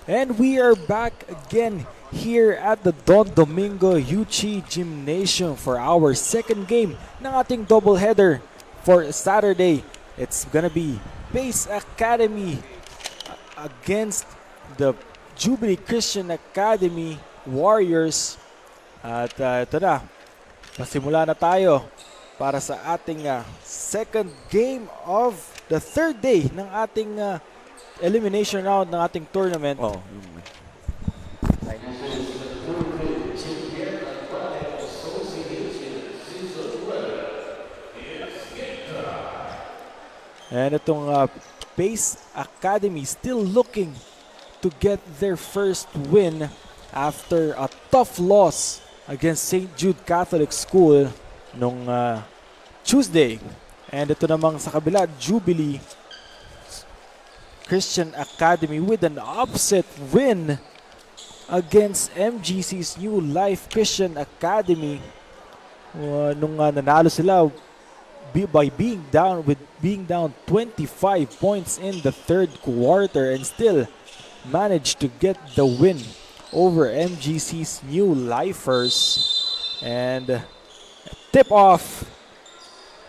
And we are back again here at the Don Domingo UC Gymnasium for our second game ng ating doubleheader for Saturday. It's gonna be Pace Academy against the Jubilee Christian Academy Warriors. At ito na, pasimula na tayo para sa ating second game of the third day ng ating elimination round ng ating tournament. And itong Pace Academy still looking to get their first win after a tough loss against St. Jude Catholic School nung Tuesday. And ito namang sa kabila, Jubilee Christian Academy with an upset win against MGC's New Life Christian Academy. Nung nanalo sila by being down 25 points in the third quarter and still managed to get the win over MGC's New Lifers. And tip off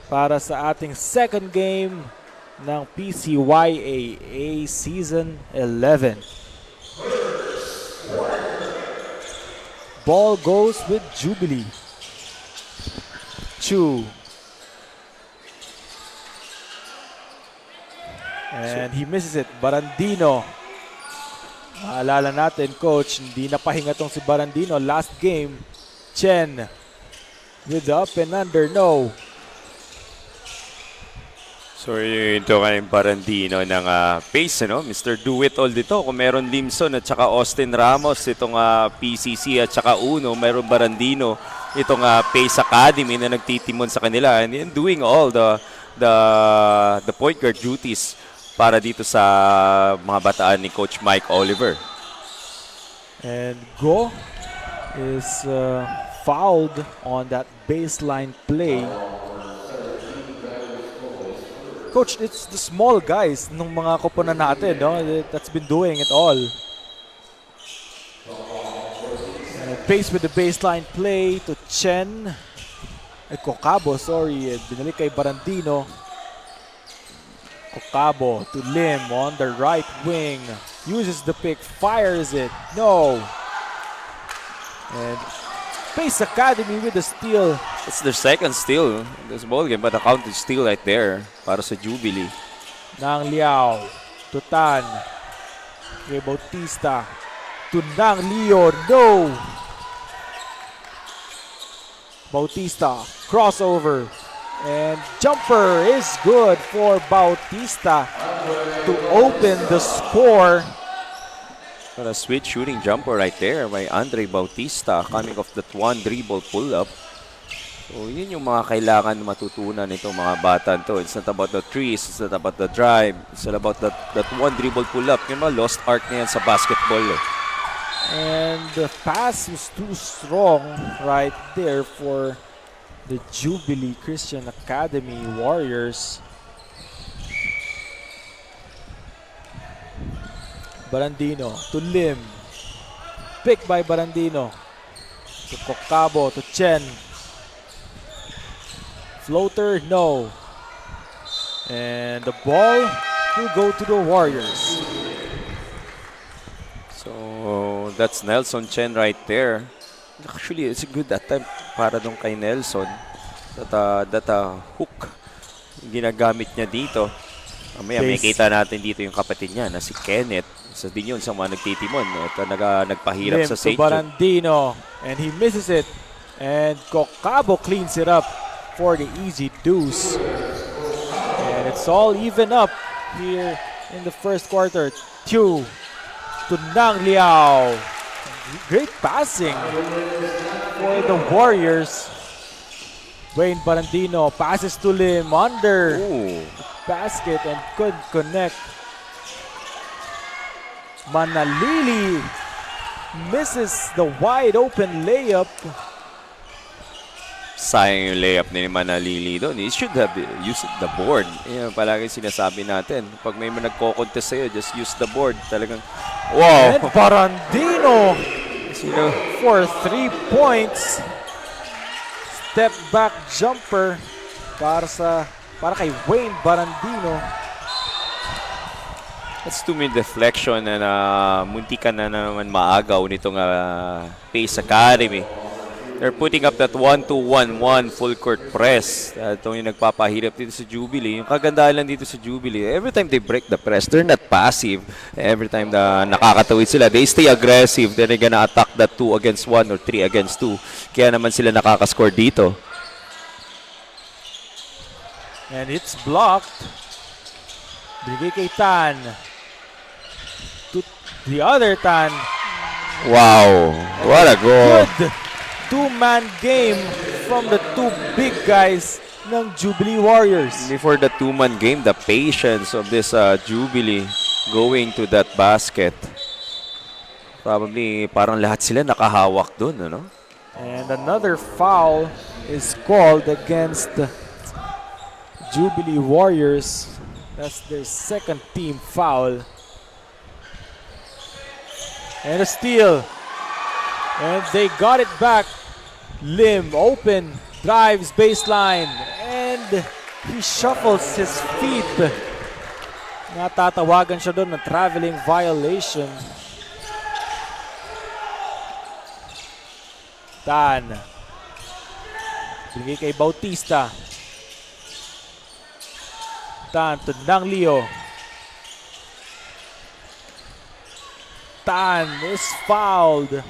para sa ating second game ng PCYAA Season 11. Ball goes with Jubilee. Chu. And he misses it. Barandino. Maalala natin, coach, hindi napahinga tong si Barandino. Last game, Chen with the up and under, no. So ito kay Barandino ng Pace, Mr. Do It All dito. Kung meron Limson at saka Austin Ramos, itong PCC at saka Uno, meron Barandino, itong Pace Academy na nagtitimon sa kanila and doing all the point guard duties para dito sa mga bataan ni Coach Mike Oliver. And Go is fouled on that baseline play. Coach, it's the small guys nung mga koponan natin, that's been doing it all. Pace with the baseline play to Chen. Kokabo, sorry. Binalik kay Barandino. Kokabo to Lim on the right wing. Uses the pick, fires it. No. And Pace Academy with the steal. It's their second steal in this ball game, but the count is still right there para sa Jubilee. Nang Liao to Tan. Kay Bautista to Nang Leo. No. Bautista crossover. And jumper is good for Bautista to open the score. But a sweet shooting jumper right there by Andre Bautista coming off that one dribble pull-up. So yun yung mga kailangan matutunan nito mga bata to. It's not about the trees, it's not about the drive, it's all about that one dribble pull-up. Yung mga lost art na yan sa basketball. And the pass was too strong right there for the Jubilee Christian Academy Warriors. Barandino to Lim. Pick by Barandino. To Kokabo, to Chen. Floater, no. And the ball will go to the Warriors. So that's Nelson Chen right there. Actually, it's a good attempt para dong kay Nelson. That hook ginagamit niya dito. Mamaya may kita natin dito yung kapatid niya na si Kenneth. Isa din yun sa mga nagtitimon at nagpahirap Lim sa St. to Barandino, and he misses it. And Kokabo cleans it up for the easy deuce. And it's all even up here in the first quarter. Two to Nang Liao. Great passing for the Warriors. Wayne Barandino passes to Lim under basket and couldn't connect. Manalili misses the wide open layup. Sayang yung layup ni Manalili doon. He should have used the board. Yan palagi sinasabi natin. Pag may nagko-contest sa'yo, just use the board. Talagang Wow! And Barandino Sino? for 3 points. Step back jumper para kay Wayne Barandino. That's 2-minute deflection na muntikan na naman maagaw nitong Pace Academy. They're putting up that 1-2-1-1 full court press. Ito yung nagpapahirap dito sa Jubilee. Yung kagandahan lang dito sa Jubilee, every time they break the press, they're not passive. Every time na nakakatawid sila, they stay aggressive. Then they're gonna attack that 2 against 1 or 3 against 2. Kaya naman sila nakakascore dito. And it's blocked. Bigay kay Tan. To the other Tan. Wow! What a goal! Good two-man game from the two big guys ng Jubilee Warriors. Before the two-man game, the patience of this Jubilee going to that basket. Probably parang lahat sila nakahawak dun, ano? And another foul is called against the Jubilee Warriors. That's their second team foul. And a steal. And they got it back. Lim open, drives baseline, and he shuffles his feet. Natatawagan siya doon ng traveling violation. Tan. Bigay kay Bautista. Tan to Nang Leo. Tan is fouled.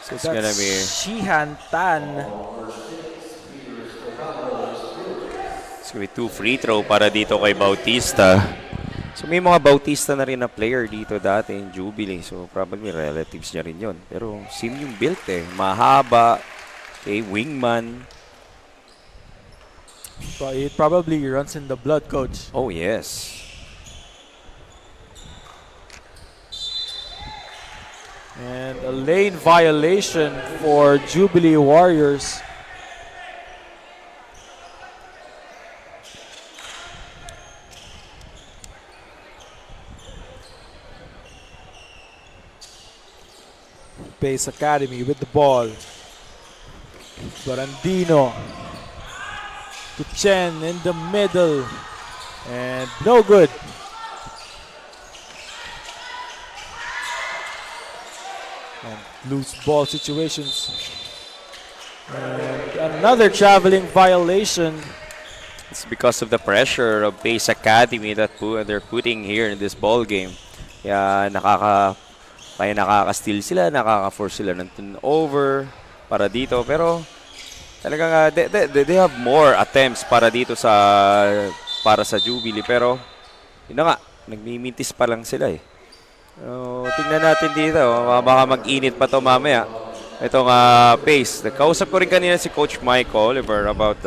So it's gonna be Shihan Tan. it's gonna be 2 free throw para dito kay Bautista. So may mga Bautista na rin na player dito dati in Jubilee. So probably relatives niya rin yun. Pero same yung build eh. Mahaba, wingman. So it probably runs in the blood, coach. Oh yes. And a lane violation for Jubilee Warriors. Pace Academy with the ball. Barandino to Chen in the middle. And no good. And loose ball situations. And another traveling violation. It's because of the pressure of Pace Academy that they're putting here in this ball game. Kaya nakaka-steal sila, nakaka-force sila ng turnover para dito. Pero talagang they have more attempts para dito para sa Jubilee. Pero yun na nga, nagmimintis pa lang sila eh. Tingnan natin dito. Baka mag-init pa to mamaya. Itong Pace. Nakausap ko rin kanina si Coach Mike Oliver about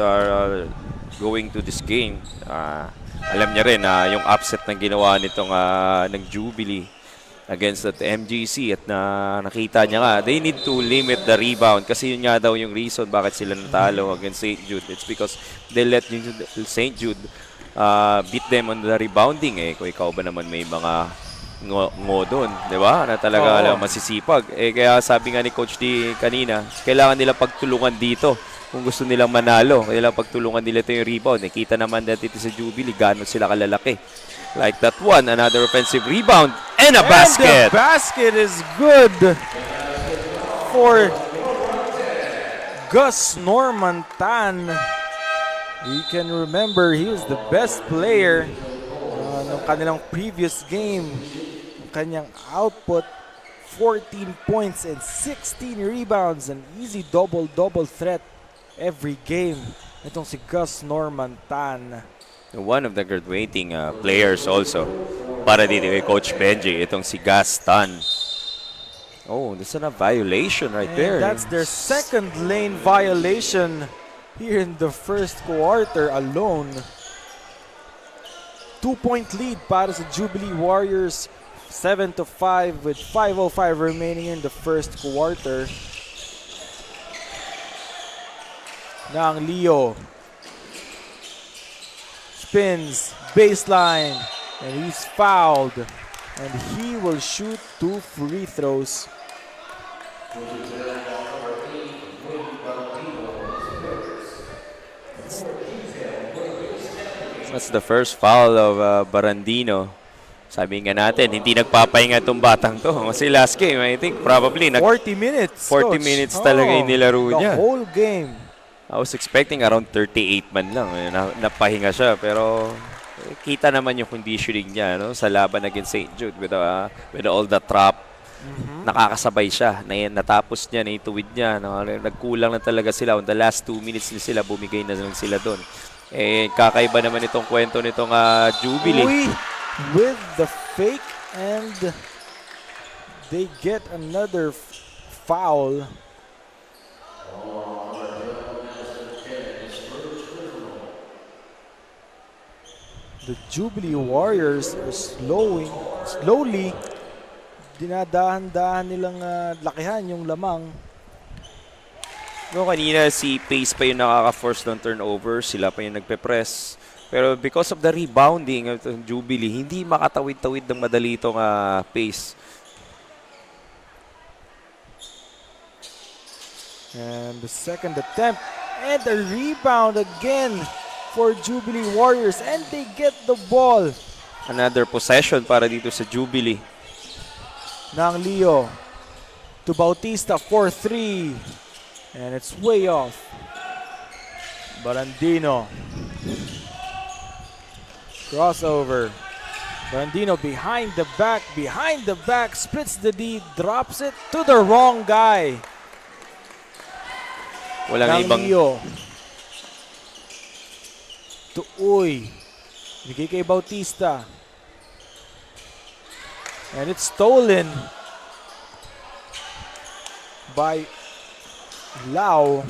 going to this game. Alam niya rin yung upset na ginawa nitong ng Jubilee against that MGC at nakita niya nga they need to limit the rebound kasi yun nga daw yung reason bakit sila natalo against St. Jude. It's because they let St. Jude beat them on the rebounding eh. Kung ikaw ba naman may mga ngo doon, di ba? Na talaga masisipag. Kaya sabi nga ni Coach D kanina, kailangan nila pagtulungan dito kung gusto nilang manalo. Kailangan pagtulungan nila ito yung rebound. Nakita naman natin dito sa Jubilee, gano'n sila kalalaki. Like that one, another offensive rebound and a basket. And the basket is good for Gus Norman Tan. You can remember he was the best player ng kanilang previous game. Kanyang output, 14 points and 16 rebounds. An easy double-double threat every game. Itong si Gus Norman Tan. One of the graduating players also para dito kay Coach Benji, itong si Gus Tan. Oh, that's a violation right there. That's their second lane violation here in the first quarter alone. 2-point lead para sa Jubilee Warriors. 7-5 with 5:05 remaining in the first quarter. Nang Leo spins baseline And he's fouled. And he will shoot 2 free throws. That's the first foul of Barandino. Sabi nga natin, hindi nagpapahinga itong batang to. Kasi last game, I think probably 40 minutes. 40 Coach. minutes talaga yung nilaro niya. The whole game. I was expecting around 38 man lang. Napahinga siya. Pero kita naman yung conditioning niya no? Sa laban against St. Jude with all the trap. Nakakasabay siya. Natapos niya, naituwid niya. Nagkulang na talaga sila. On the last 2 minutes na sila, bumigay na lang sila doon. Eh, kakaiba naman itong kwento nitong Jubilee. Uy, with the fake and they get another foul. The Jubilee Warriors are slowly dinadahan-dahan nilang lakihan yung lamang. No, kanina si Pace pa yung nakaka-force ng turnover, sila pa yung nagpe-press. Pero because of the rebounding of Jubilee, hindi makatawid-tawid ng madali itong Pace. And the second attempt and a rebound again for Jubilee Warriors and they get the ball. Another possession para dito sa Jubilee. Ng Leo to Bautista for 3. And it's way off. Barandino. Crossover. Barandino behind the back, splits the D, drops it to the wrong guy. Walang ibang... Leo. To Uy. Bigay kay Bautista. And it's stolen by Lau.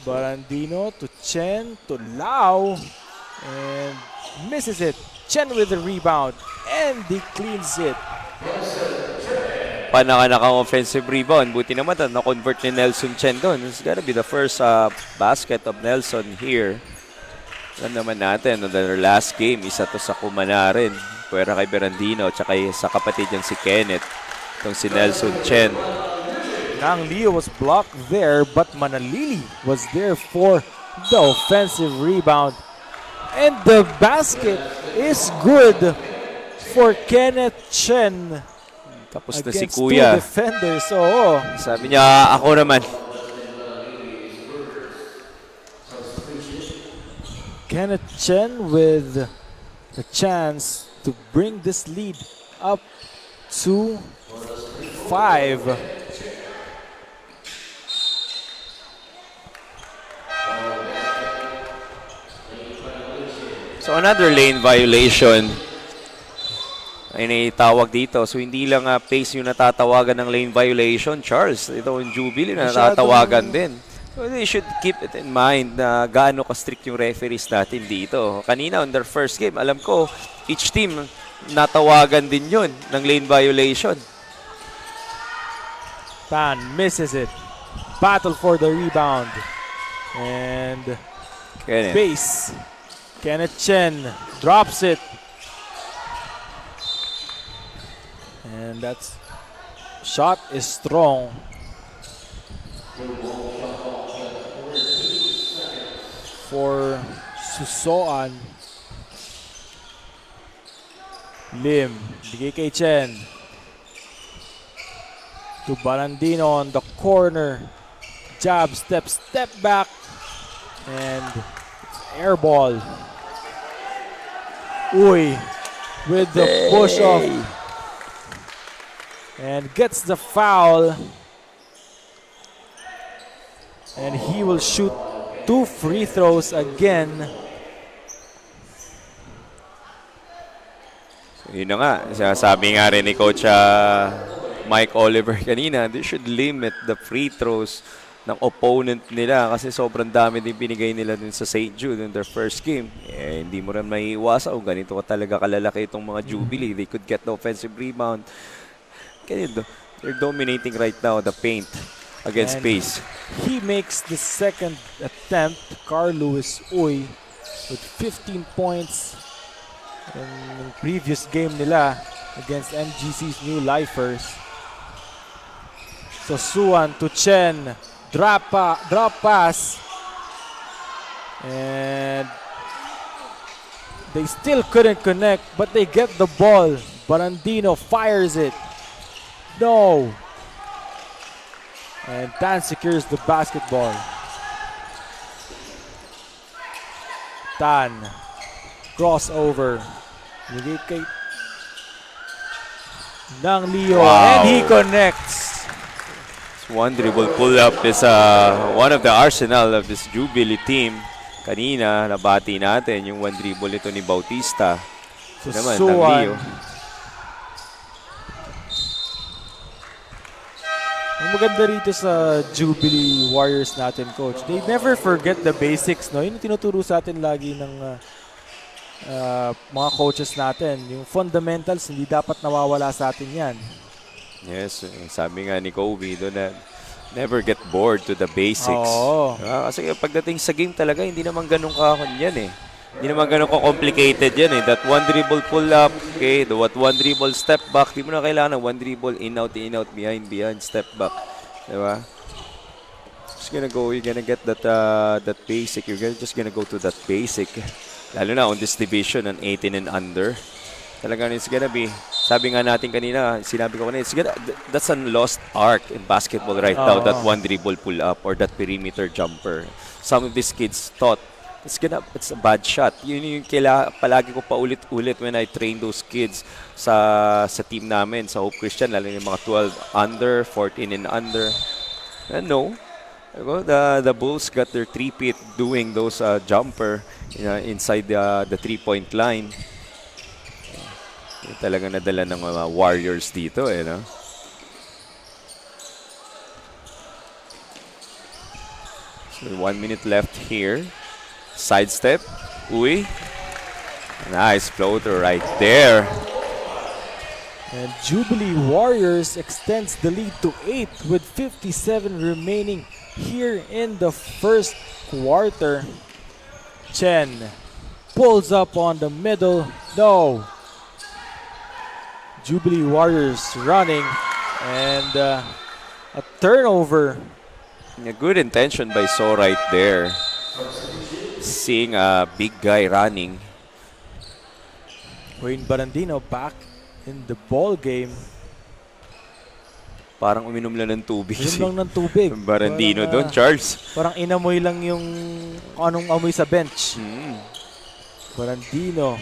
Barandino to Chen to Lau and misses it. Chen with the rebound and he cleans it. Panakanakang offensive rebound. Buti naman na-convert ni Nelson Chen doon. It's gotta be the first basket of Nelson here. Alam naman natin, no, their last game, isa to sa Kumana rin. Pwera kay Berandino, tsaka sa kapatid niyang si Kenneth. Itong si Nelson Chen. Nang Leo was blocked there, but Manalili was there for the offensive rebound. And the basket is good for Kenneth Chen. Tapos na si Against Kuya. 2 defenders. Oo. Sabi niya, ako naman. Kenneth Chen with a chance to bring this lead up to 5. So another lane violation ay naitawag dito. So hindi lang Pace yung natatawagan ng lane violation. Charles, ito yung Jubilee na natatawagan din. So they should keep it in mind na gaano ka-strict yung referees natin dito. Kanina on their first game, alam ko, each team natawagan din yun ng lane violation. Pan misses it. Battle for the rebound. And Pace. Kenneth Chen drops it. And that's shot is strong. For Susoan. Lim. Bigay kay Chen. To Barandino on the corner. Jab, step back. And air ball. Uy. With the push off. And gets the foul. And he will shoot 2 free throws again. So, yun na nga. Sabi nga rin ni Coach Mike Oliver kanina, they should limit the free throws ng opponent nila kasi sobrang dami din binigay nila dun sa St. Jude in their first game. Eh, hindi mo rin maiiwasan kung ganito ka talaga kalalaki itong mga Jubilee. They could get the offensive rebound. Ganito, they're dominating right now the paint. against And pace. he makes the second attempt. Carl Lewis Uy with 15 points in the previous game nila against MGC's New Lifers. So Suan to Chen, drop pass, and they still couldn't connect, but they get the ball. Barandino fires it. No. And Tan secures the basketball. Tan, crossover. Bigay kay ng Leo, Wow. and he connects. One dribble pull-up is one of the arsenal of this Jubilee team. Kanina, nabati natin yung one dribble ito ni Bautista. So Naman, ng Suan. Leo. Ang maganda rito sa Jubilee Warriors natin, coach, they never forget the basics, no? Yun yung tinuturo sa atin lagi ng mga coaches natin. Yung fundamentals, hindi dapat nawawala sa atin yan. Yes, sabi nga ni Kobe doon na never get bored to the basics. Oo. Kasi pagdating sa game talaga, hindi naman ganun kakon yan eh. Hindi naman ganun ka-complicated yan eh. That one dribble pull-up, okay, the one dribble step back, di mo na kailangan ng one dribble in-out, behind, step back. Diba? Just gonna go, you're gonna get that basic. Just gonna go to that basic. Lalo na on this division, on 18 and under. Talagang it's gonna be, sabi nga natin kanina, sinabi ko kanina, that's a lost art in basketball right now, that one dribble pull-up or that perimeter jumper. Some of these kids thought, it's a bad shot. Yun yung palagi ko paulit-ulit when I train those kids sa team namin, sa Hope Christian, lalo yung mga 12 under, 14 and under. And no, the Bulls got their three-peat doing those jumper inside the three-point line. Talagang nadala ng mga Warriors dito eh, no? So 1 minute left here. Sidestep. Uy. Nice floater right there. And Jubilee Warriors extends the lead to 8 with 57 remaining here in the first quarter. Chen pulls up on the middle. No. Jubilee Warriors running, and a turnover. A good intention by So right there. Seeing a big guy running. Wayne Barandino back in the ball game. Parang uminom lang ng tubig. Inom lang ng tubig. Barandino Parang, doon, Charles. Parang inamoy lang yung anong amoy sa bench. Barandino.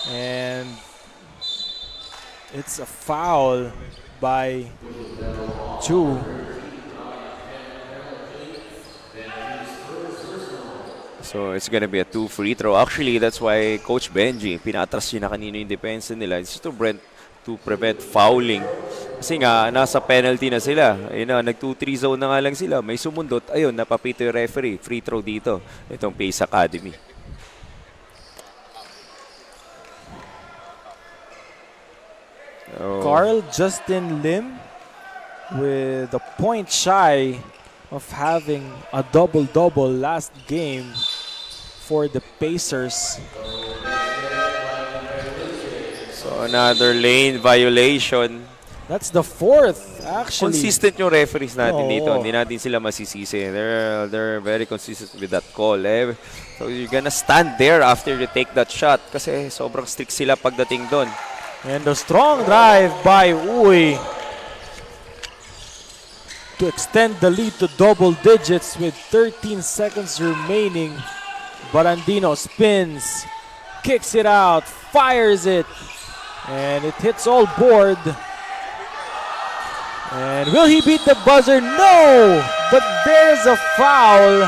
And it's a foul by Chu. So it's gonna be a 2 free throw. Actually, that's why Coach Benji, pinatras niya na kanino yung defense nila. It's to prevent fouling. Kasi nga, nasa penalty na sila. Ayun na, nag-2-3 zone na nga lang sila. May sumundot. Ayun, napapito yung referee. Free throw dito. Itong Pace Academy. Carl Justin Lim with a point shy of having a double-double last game for the Pacers. So another lane violation. That's the fourth, actually. Consistent yung referees natin Oo. dito. Hindi natin sila masisisi. They're very consistent with that call. So you're gonna stand there after you take that shot kasi sobrang strict sila pagdating doon. And a strong drive by Uy to extend the lead to double digits with 13 seconds remaining. Barandino spins, kicks it out, fires it, and it hits all board. And will he beat the buzzer? No! But there's a foul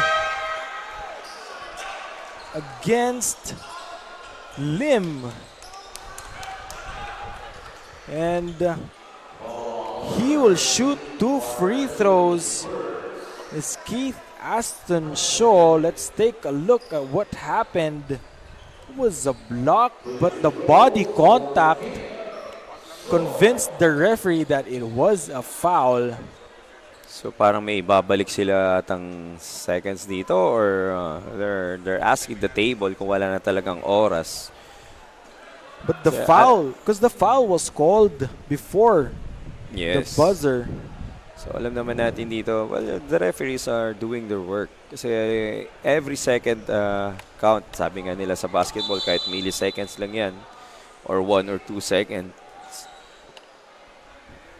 against Lim. And he will shoot 2 free throws. It's Keith Aston Shaw. Let's take a look at what happened. It was a block, but the body contact convinced the referee that it was a foul. So parang may ibabalik sila atang seconds dito or they're asking the table kung wala na talagang oras. But the Yeah, foul, because the foul was called before the Yes. buzzer. So alam naman natin dito, well, the referees are doing their work. Kasi every second count, sabi nga nila sa basketball, kahit milliseconds lang yan, or 1 or 2 seconds.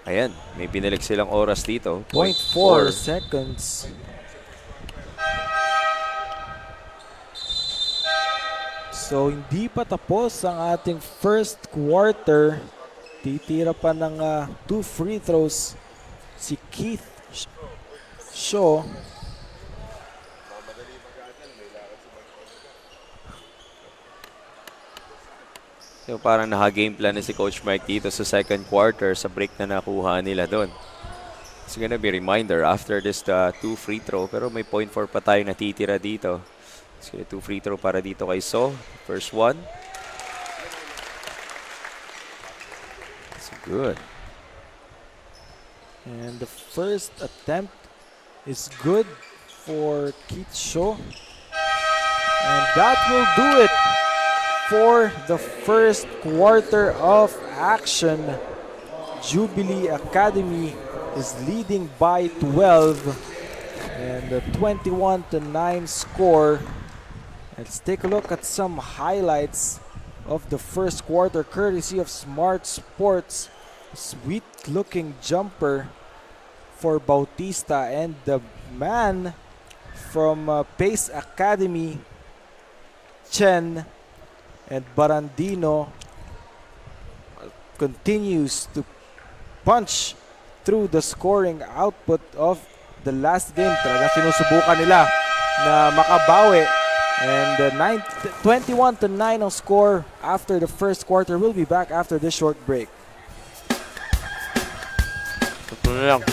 Ayan, may binalik silang oras dito. 0.4 seconds. So, hindi pa tapos ang ating first quarter. Titira pa ng 2 free throws si Keith Shaw. So parang naka-game plan na si Coach Mike dito sa second quarter sa break na nakuha nila doon. It's gonna be a reminder after this 2 free throw, pero may 0.4 pa tayo natitira dito. So 2 free throw para dito kay So. First one. It's good. And the first attempt is good for Keith Shaw. And that will do it for the first quarter of action. Jubilee Academy is leading by 12 and a 21-9 score. Let's take a look at some highlights of the first quarter courtesy of Smart Sports. Sweet looking jumper for Bautista, and the man from Pace Academy, Chen, and Barandino continues to punch through the scoring output of the last game. Talaga sinusubukan nila na makabawi. And 21-9 ang score after the first quarter. We'll be back after this short break. Ito na lang.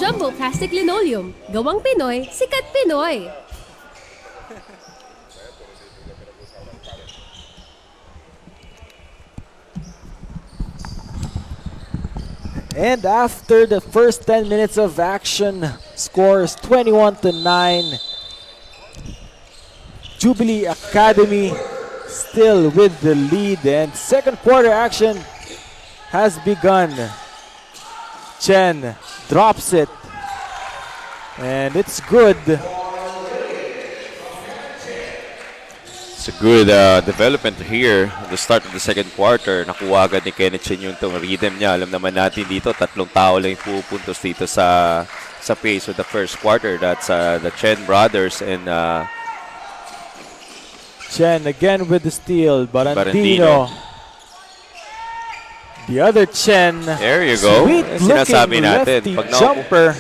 Jumbo Plastic Linoleum. Gawang Pinoy, sikat Pinoy. And after the first 10 minutes of action, scores 21-9. Jubilee Academy still with the lead, and second quarter action has begun. Chen drops it, and it's good. It's a good development here at the start of the second quarter. Nakuha agad ni Kenneth Chen yung tong rhythm niya. Alam naman natin dito, 3 tao lang yung pupuntos dito sa pace of the first quarter. That's the Chen brothers and Chen again with the steal. Barandino. The other Chen. There you go. Sweet Yung sinasabi looking natin. lefty Pag jumper.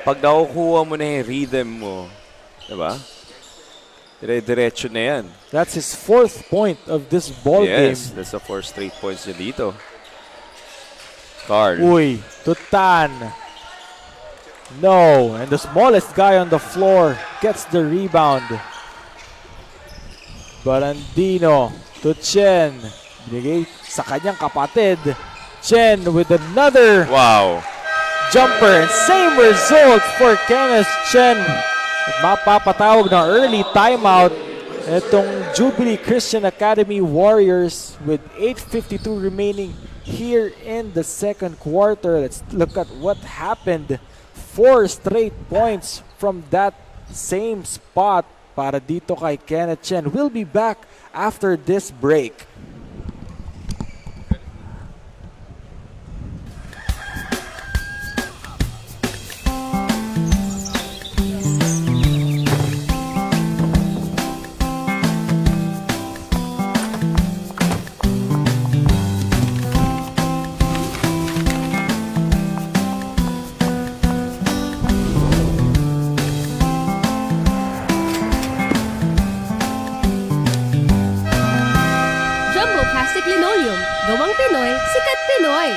Pag nakukuha mo na yung rhythm mo, diba? Dire-diretso na yan. That's his 4th point of this ball Yes, game. that's the 4 straight points niya dito. Carl. Uy, Tutan. No, and the smallest guy on the floor gets the rebound. Barandino to Chen. Binigay sa kanyang kapatid. Chen with another Wow. jumper, and same result for Kenneth Chen. At mapapatawag ng early timeout itong Jubilee Christian Academy Warriors with 8:52 remaining here in the second quarter. Let's look at what happened. 4 straight points from that same spot para dito kay Kenneth Chen. We'll be back after this break. Gawang Pinoy, sikat Pinoy.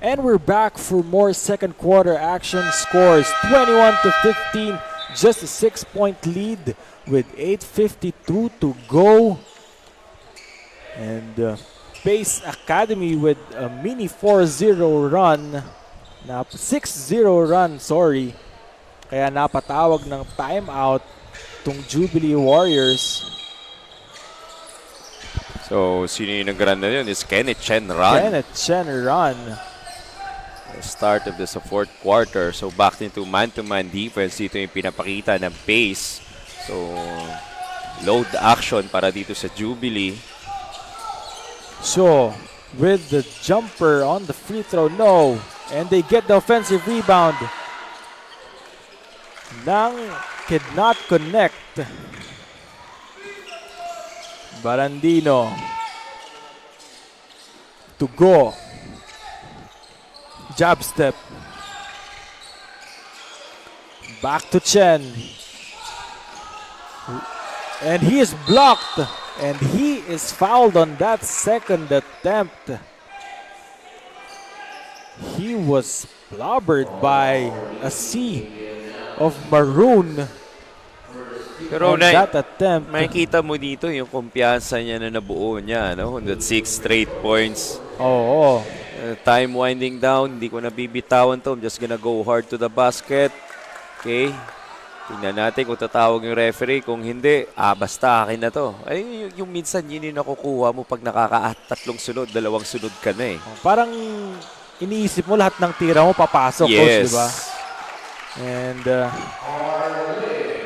And we're back for more second quarter action. Scores 21-15, just a 6-point lead with 8:52 to go. And Pace Academy with a mini 4-0 run. 6-0 run, sorry. Kaya napatawag ng timeout tong Jubilee Warriors. So, sino yung nag-run na yun? Is Kenneth Chen run. Kenneth Chen run. The start of the fourth quarter. So, back into man-to-man defense. Dito yung pinapakita ng pace. So, load action para dito sa Jubilee. So, with the jumper on the free throw, no. And they get the offensive rebound. Nang cannot connect. Barandino to go. Jab step. Back to Chen. And he is blocked. And he is fouled on that second attempt. He was clobbered by a sea of maroon Pero on that attempt. makikita mo dito yung kumpiyansa niya na nabuo niya. No? That 6 straight points. Oo. Time winding down. Hindi ko nabibitawan to. I'm just gonna go hard to the basket. Okay. Tingnan natin kung tatawag yung referee. Kung hindi, basta akin na to. Ay, yung minsan yun yung nakukuha mo pag nakaka-tatlong sunod, 2 sunod ka na eh. Parang iniisip mo lahat ng tira mo papasok, coach, di ba? And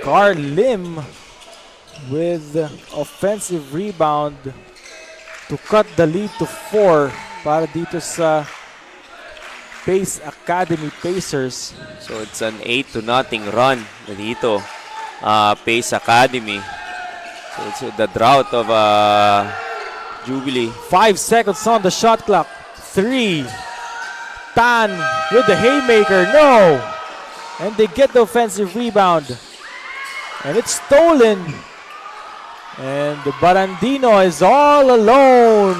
Carl Lim with offensive rebound to cut the lead to 4 para dito sa Pace Academy Pacers. So it's an 8-0 run na dito. Pace Academy. So it's the drought of Jubilee. 5 seconds on the shot clock. 3. Tan with the haymaker. No! And they get the offensive rebound. And it's stolen. And Barandino is all alone.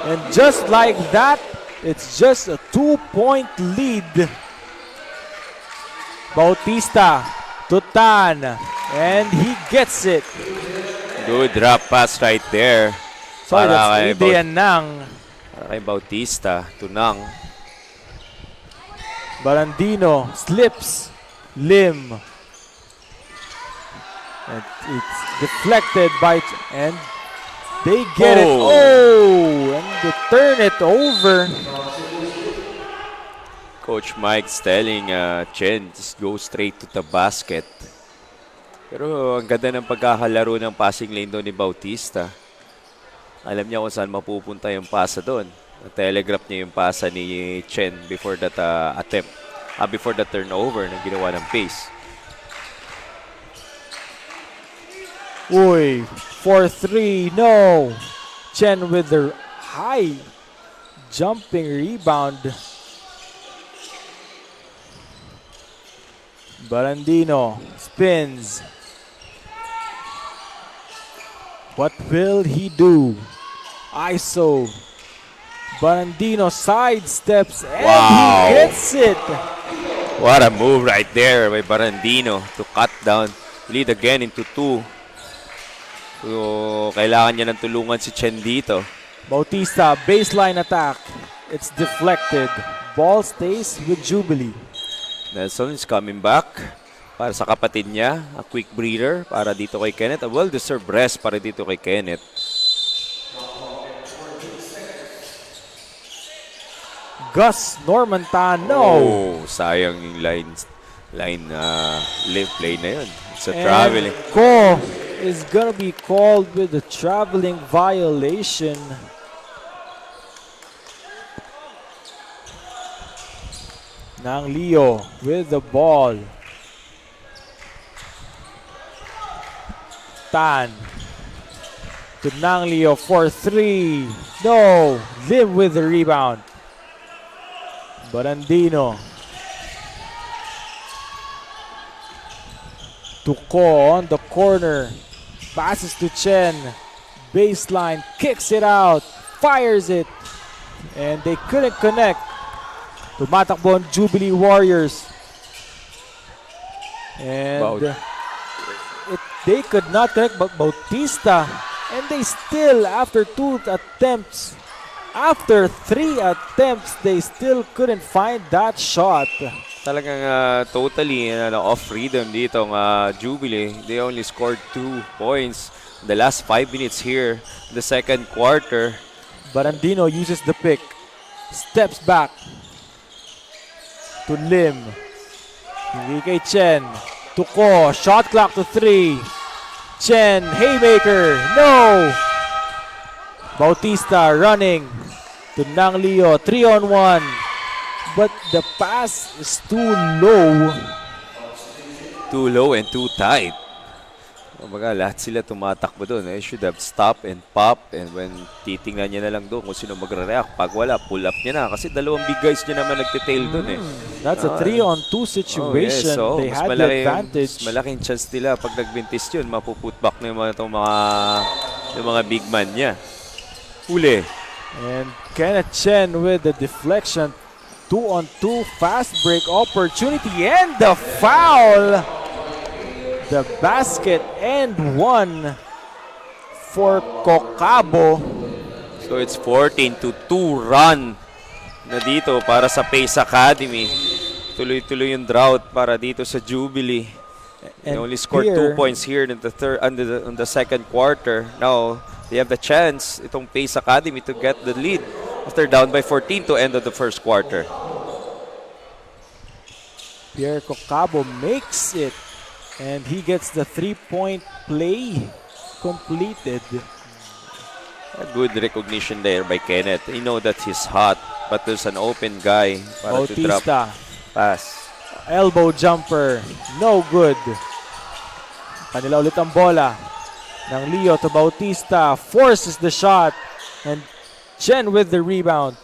And just like that, it's just a 2-point lead. Bautista to Tan. And he gets it. Good drop pass right there. Sorry, Para that's kay Adrian Nang. Para kay Bautista. Tunang. Barandino slips. Lim. And it's deflected by... And they get it. Oh! And they turn it over. Coach Mike's telling Chen, just go straight to the basket. Pero ang ganda ng pagkakalaro ng passing lane doon ni Bautista. Alam niya kung saan mapupunta yung pasa doon. Telegraph niya yung pasa ni Chen before that attempt. Before the turnover na ginawa ng Pace. Uy, 4-3, no. Chen with the high jumping rebound. Barandino spins. What will he do? ISO. Barandino sidesteps and he gets it. What a move right there by Barandino to cut down. Lead again into 2. So, kailangan niya ng tulungan si Chen dito. Bautista, baseline attack. It's deflected. Ball stays with Jubilee. Nelson is coming back para sa kapatid niya. A quick breather para dito kay Kenneth. A well-deserved rest para dito kay Kenneth. Gus Normantano. Oh, sayang yung line live play na yun. It's a traveling. Ko is gonna be called with a traveling violation. Nang Leo with the ball. Tan to Nang Leo for 3. No, Lim with the rebound. Barandino. Tuko on the corner. Passes to Chen. Baseline. Kicks it out. Fires it. And they couldn't connect. Tumatakbo ang Jubilee Warriors. And they could not connect, but Bautista. And they still, after 3 attempts, they still couldn't find that shot. Talagang totally off rhythm dito ng Jubilee. They only scored 2 points in the last 5 minutes here in the second quarter. Barandino uses the pick. Steps back to Lim. Hindi kay Chen. Tuko. Shot clock to 3. Chen. Haymaker. No! Bautista running to Nang Leo. 3-on-1. But the pass is too low. Too low and too tight. Kumbaga, lahat sila tumatakbo doon. They should have stopped and pop, and when titingnan niya na lang doon kung sino magre-react. Pag wala, pull up niya na. Kasi dalawang big guys niya naman nagtitail doon eh. That's a 3-on-2 situation. So, They had the advantage. Mas malaking chance nila pag nagbintis yun, mapuputback na yung mga big man niya. Huli. And Kenneth Chen with the deflection. 2-on-2 fast break opportunity and the foul. The basket and 1 for Cocabo. So it's 14-2 run na dito para sa Pace Academy. Tuloy-tuloy yung drought para dito sa Jubilee. They only scored 2 points here in the second quarter. Now they have the chance, itong Pace Academy, to get the lead after down by 14 to end of the first quarter. Pierre Cocabo makes it. And he gets the 3-point play completed. A good recognition there by Kenneth. You know that he's hot, but there's an open guy para to drop Bautista. pass. Elbow jumper. No good. Kanila ulit ang bola. Ng Leo to Bautista. Forces the shot. And Chen with the rebound.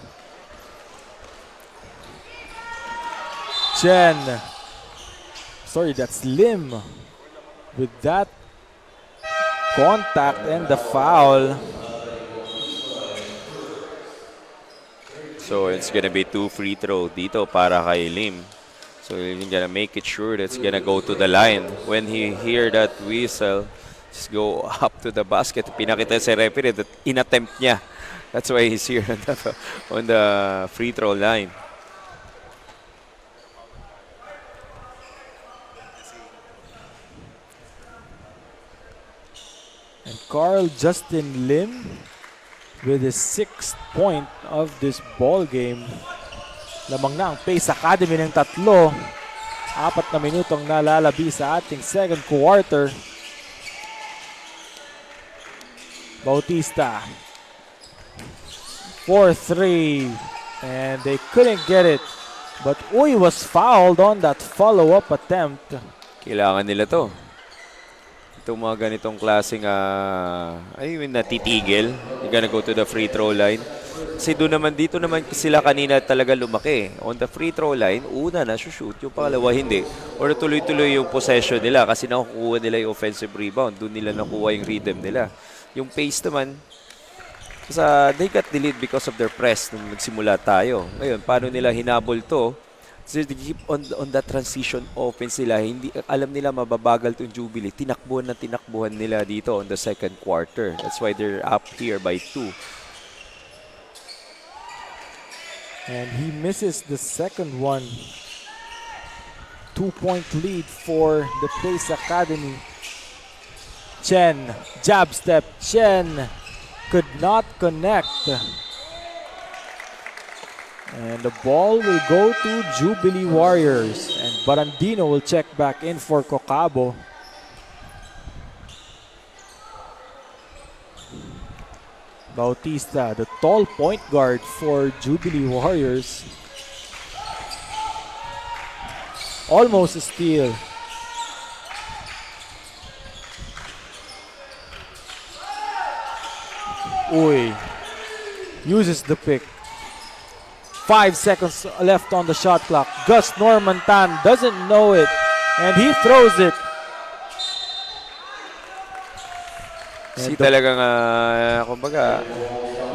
Chen. Sorry, that's Lim with that contact and the foul. So it's gonna be 2 free throw dito para kay Lim. So he's gonna make it sure that it's gonna go to the line. When he hear that whistle, just go up to the basket. Pinakita sa referee that inattempt niya. That's why he's here on the free throw line. And Carl Justin Lim with his 6th point of this ball game. Lamang na ang Pace Academy ng 3. 4 na minutong nalalabi sa ating second quarter. Bautista. 4-3. And they couldn't get it. But Uy was fouled on that follow-up attempt. Kailangan nila to. Itong mga ganitong klaseng natitigil. You're gonna go to the free throw line. Kasi dito naman sila kanina talaga lumaki. On the free throw line, una na shoot, yung pangalawa hindi. Or tuloy-tuloy yung possession nila kasi nakukuha nila yung offensive rebound. Doon nila nakuha yung rhythm nila. Yung pace naman, they got the lead because of their press nung nagsimula tayo. Ngayon, paano nila hinabol to? So they keep on that transition offense nila. Hindi, alam nila mababagal itong Jubilee. Tinakbuhan nila dito on the second quarter. That's why they're up here by 2. And he misses the second one. 2-point lead for the Pace Academy. Chen, jab step. Chen could not connect. And the ball will go to Jubilee Warriors. And Barandino will check back in for Cocabo. Bautista, the tall point guard for Jubilee Warriors. Almost a steal. Uy uses the pick. 5 seconds left on the shot clock. Gus Normantan doesn't know it, and he throws it. Si talagang, kumbaga,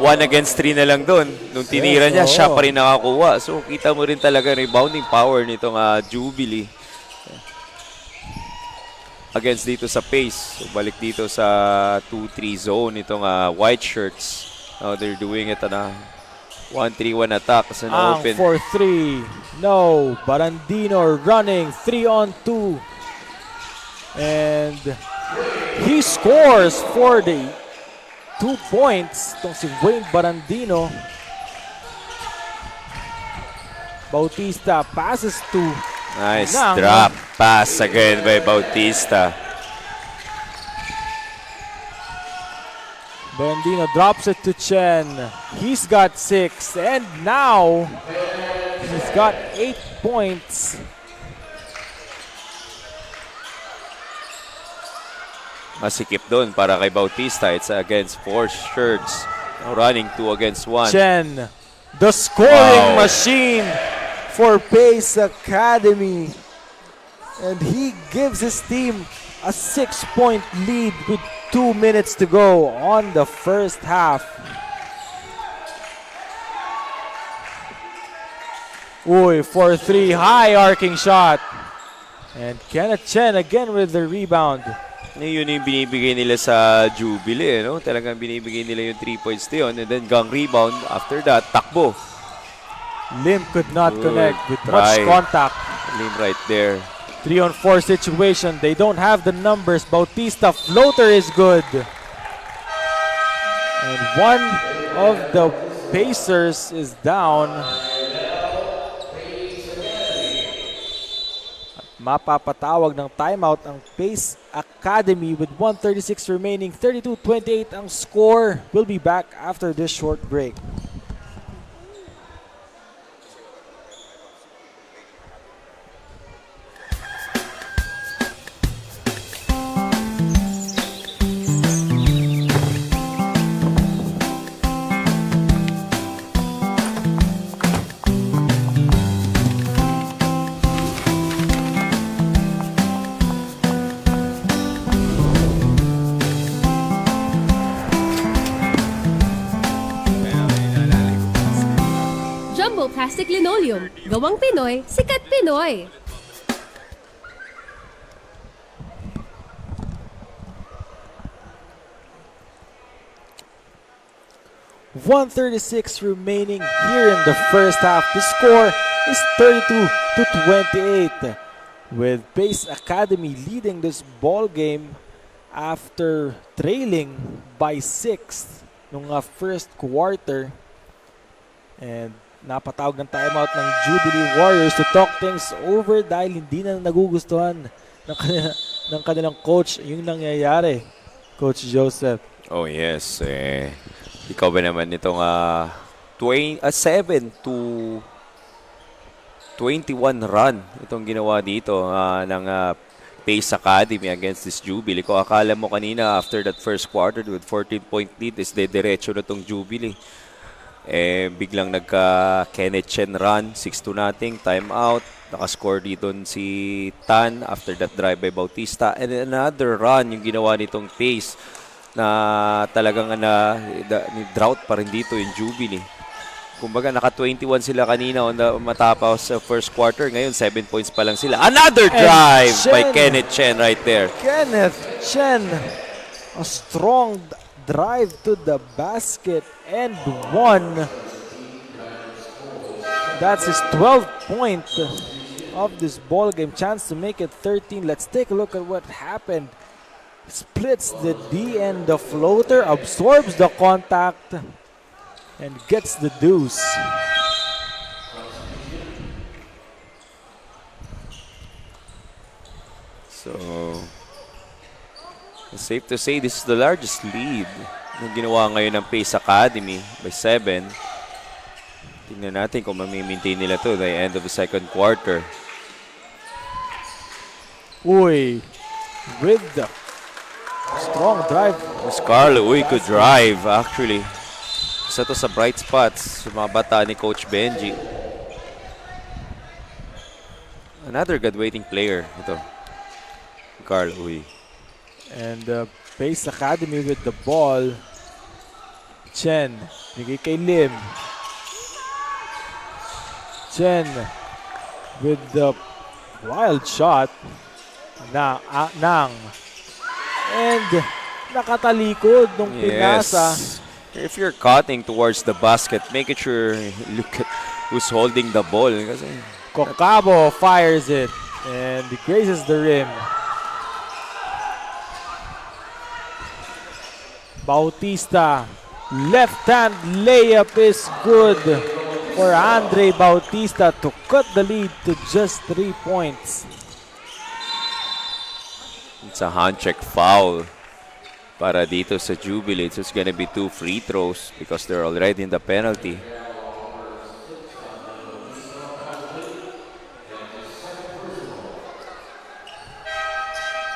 1 against 3 na lang doon. Nung tinira niya, oo. siya pa rin nakakuha. So, kita mo rin talaga rebounding power nitong Jubilee. Against dito sa pace. So, balik dito sa 2-3 zone itong white shirts. Now they're doing it on a 1-3-1 attack sa Ang open. 4-3. No. Barandino running 3-on-2. And he scores for the 2 points. Itong si Wayne Barandino. Bautista passes to Nice Nang. drop pass again by Bautista. Barandino drops it to Chen. He's got 6. And now he's got 8 points. Masikip doon para kay Bautista. It's against 4 shirts. Running 2 against 1. Chen, the scoring Wow. machine for Pace Academy. And he gives his team a 6-point lead with 2 minutes to go on the first half. Uy, 4-3, high arcing shot. And Kenneth Chen again with the rebound. Yun yung binibigay nila sa Jubilee, no? Talagang binibigay nila yung 3 points na yun. And then gang rebound. After that, takbo. Lim could not Good connect with much try. contact. Lim right there. 3-on-4 situation. They don't have the numbers. Bautista floater is good. And one of the Pacers is down. Mapapatawag ng timeout ang Pace Academy with 1:36 remaining. 32-28 ang score. We'll be back after this short break. Jumbo Plastic Linoleum. Gawang Pinoy, sikat Pinoy. .136 remaining here in the first half. The score is 32-28 with Pace Academy leading this ball game after trailing by 6 nung first quarter. And napatawag ng timeout ng Jubilee Warriors to talk things over dahil hindi na nagugustuhan ng kanilang coach yung nangyayari, Coach Joseph. Oh yes, ikaw ba naman itong 7-21 run itong ginawa dito ng Pace Academy against this Jubilee. Kung akala mo kanina after that first quarter with 14-point lead is diretso na itong Jubilee. Biglang nagka Kenneth Chen run, 6-2 nating, timeout. Nakascore dito si Tan after that drive by Bautista. And another run yung ginawa nitong Pace na talagang drought pa rin dito yung Jubilee. Kumbaga naka-21 sila kanina on the matapos sa first quarter. Ngayon 7 points pa lang sila. Another drive by Kenneth Chen right there. Kenneth Chen, a strong drive to the basket and one. That's his 12th point of this ball game. Chance to make it 13. Let's take a look at what happened. Splits the D and the floater, absorbs the contact, and gets the deuce. So, it's safe to say this is the largest lead na ginawa ngayon ng Pace Academy by 7. Tingnan natin kung mamimaintain nila to by the end of the second quarter. Uy, with the strong drive. Carlo, good drive actually. Isa to sa bright spots sa mga bata ni Coach Benji. Another good waiting player ito. Carlo Uy. And Pace Academy with the ball. Chen, bigay kay Lim. Chen with the wild shot. Nang. And nakatalikod nung pinasa. If you're cutting towards the basket, make sure you look at who's holding the ball. Kasi Kokabo fires it and it grazes the rim. Bautista, left hand layup is good for Andre Bautista to cut the lead to just 3 points. it's a hand check foul para dito sa Jubilee. So it's gonna be 2 free throws because they're already in the penalty.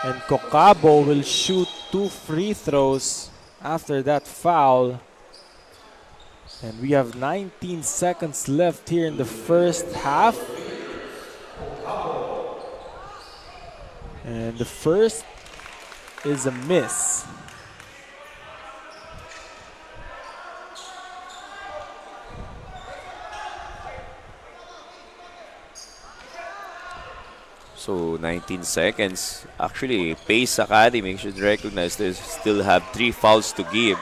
And Kokabo will shoot 2 free throws after that foul. And we have 19 seconds left here in the first half. And the first is a miss. So 19 seconds. Actually, Pace Academy should recognize they still have 3 fouls to give.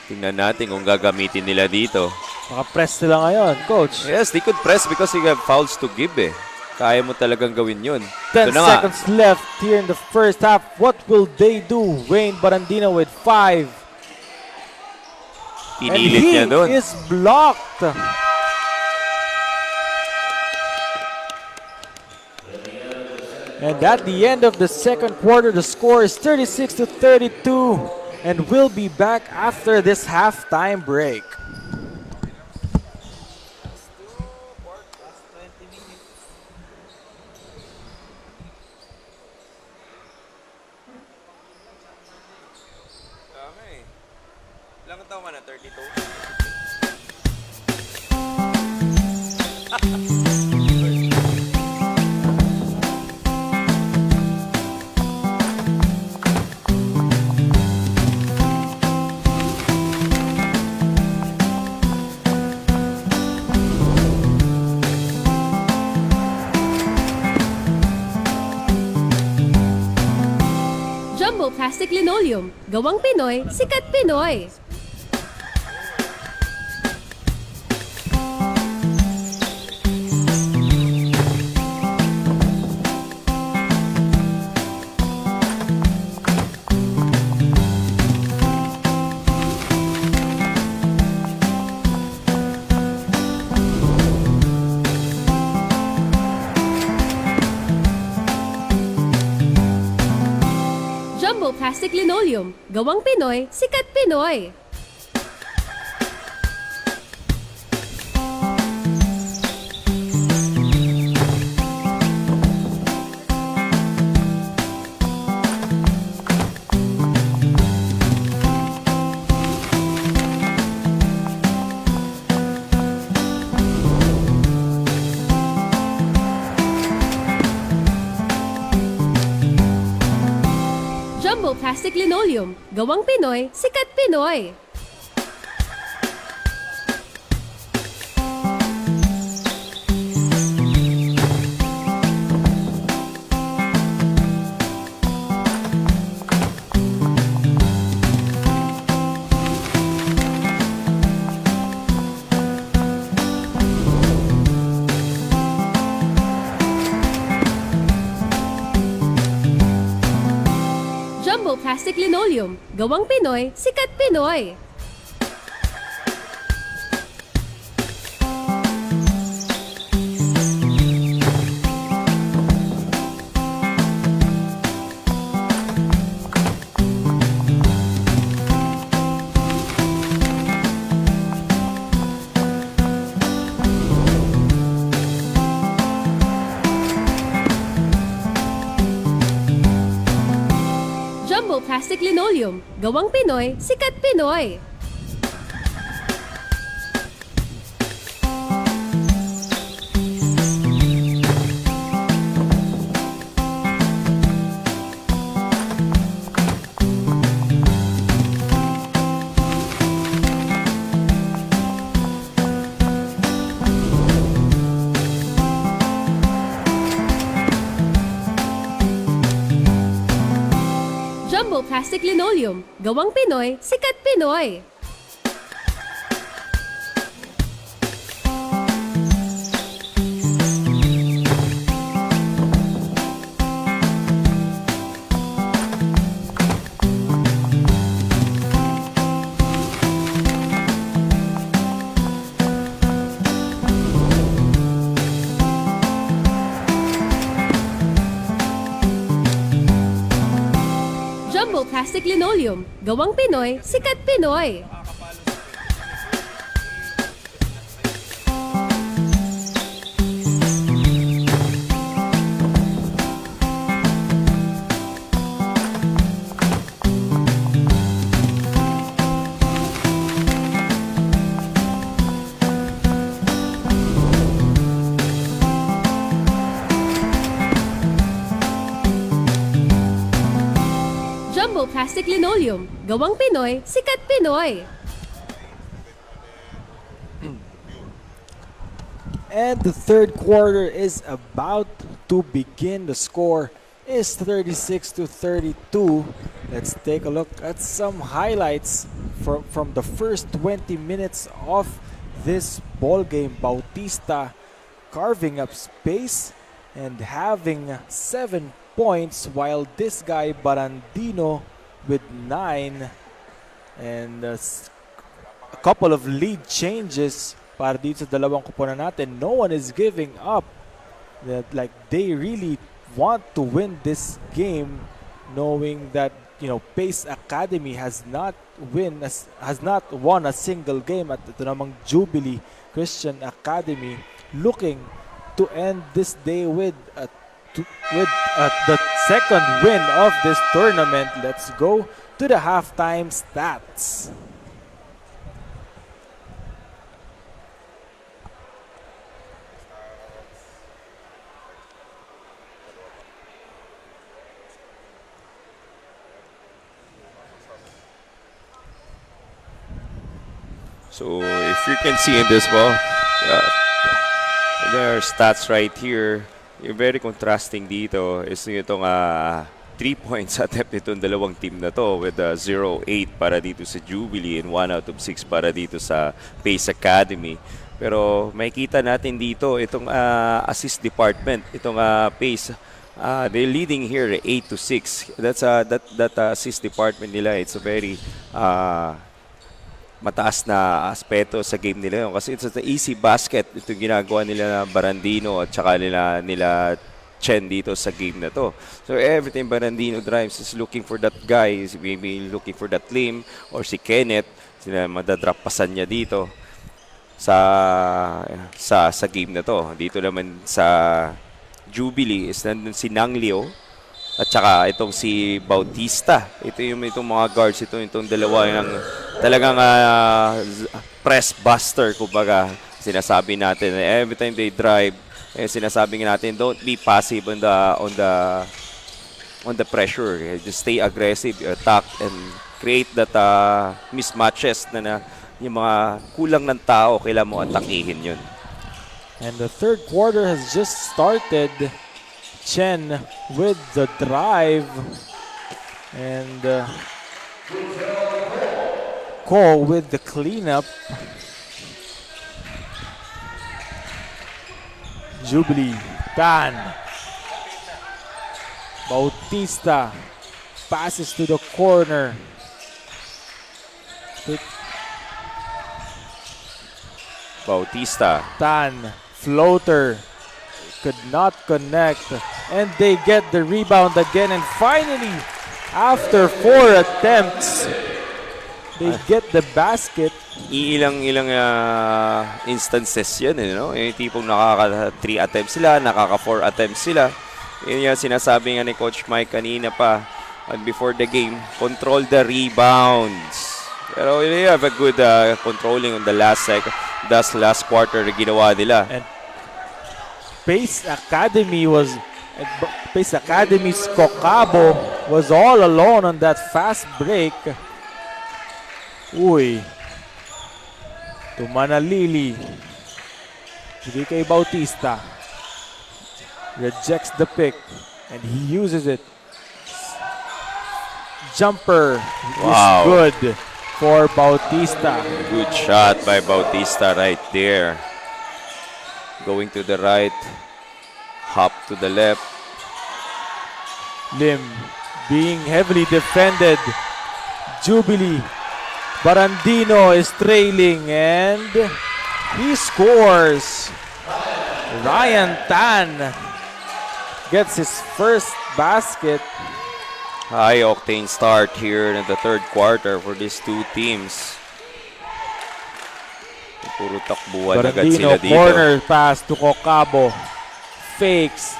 Tingnan natin kung gagamitin nila dito. Naka-press sila ngayon, coach. Yes, they could press because they have fouls to give eh. Kaya mo talagang gawin yun. 10 Ito na nga. seconds left here in the first half. What will they do? Wayne Barandino with 5. Pinilit niya And doon. he is blocked. And at the end of the second quarter, the score is 36-32. And we'll be back after this halftime break. Ilang taon ka na? 32? Jumbo Plastic Linoleum. Gawang Pinoy, sikat Pinoy. Jumbo Plastic Linoleum. Gawang Pinoy, sikat Pinoy. Jumbo Plastic Linoleum. Gawang Pinoy, sikat Pinoy. Jumbo Plastic Linoleum. Gawang Pinoy, sikat Pinoy. Jumbo Plastic Linoleum. Gawang Pinoy, sikat Pinoy. Jumbo Plastic Linoleum. Gawang Pinoy, sikat Pinoy. Jumbo Plastic Linoleum. Gawang Pinoy, sikat Pinoy. Jumbo Plastic Linoleum. Gawang Pinoy, sikat Pinoy. And the third quarter is about to begin. The score is 36-32. Let's take a look at some highlights from the first 20 minutes of this ball game. Bautista carving up space and having 7 points, while this guy Barandino with 9, and a couple of lead changes para dito sa dalawang kuponan natin. No one is giving up. That like they really want to win this game, knowing that Pace Academy has not won a single game at ito namang Jubilee Christian Academy, looking to end this day with the second win of this tournament. Let's go to the halftime stats. So if you can see in this ball, there are stats right here. Yung very contrasting dito is itong 3 points attempt itong dalawang team na to, with 0-8 para dito sa Jubilee and 1 out of 6 para dito sa Pace Academy. Pero makikita natin dito itong assist department, itong Pace, they're leading here 8-6. That's that assist department nila. It's a very mataas na aspeto sa game nila yun. Kasi it's an easy basket itong ginagawa nila na Barandino at saka nila Chen dito sa game na to. So every time Barandino drives is looking for that guy, is maybe looking for that Lim or si Kenneth, sila madadrop pasan niya dito sa game na to. Dito naman sa Jubilee is nandun si Nanglio at saka itong si Bautista. Itong mga guards, itong dalawa yung talagang press buster, kumbaga sinasabi natin. Every time they drive, sinasabi natin, don't be passive on the pressure. Just stay aggressive, attack, and create that mismatches na yung mga kulang ng tao, kailangan mo atakihin yun. And the third quarter has just started. Chen with the drive, and Ko with the cleanup. Jubilee, Tan, Bautista passes to the corner. Bautista, Tan, floater, could not connect, and they get the rebound again, and finally, after 4 attempts, they get the basket. ilang instances yan, no? Yung tipong nakaka-3 attempts sila, nakaka-4 attempts sila. Yun yung sinasabi nga ni Coach Mike kanina pa, before the game, control the rebounds. Pero they have a good controlling on the last quarter na ginawa nila. And Pace Academy's Kokabo was all alone on that fast break. Uy. To Manalili. Hindi kay Bautista. Rejects the pick and he uses it. jumper Wow. is good for Bautista. Good shot by Bautista right there. Going to the right. Hop to the left. Lim being heavily defended. Jubilee. Barandino is trailing and he scores. Ryan Tan gets his first basket. High octane start here in the third quarter for these two teams. Puro takbuhan agad Barandino sila dito. corner pass to Kokabo. Fakes.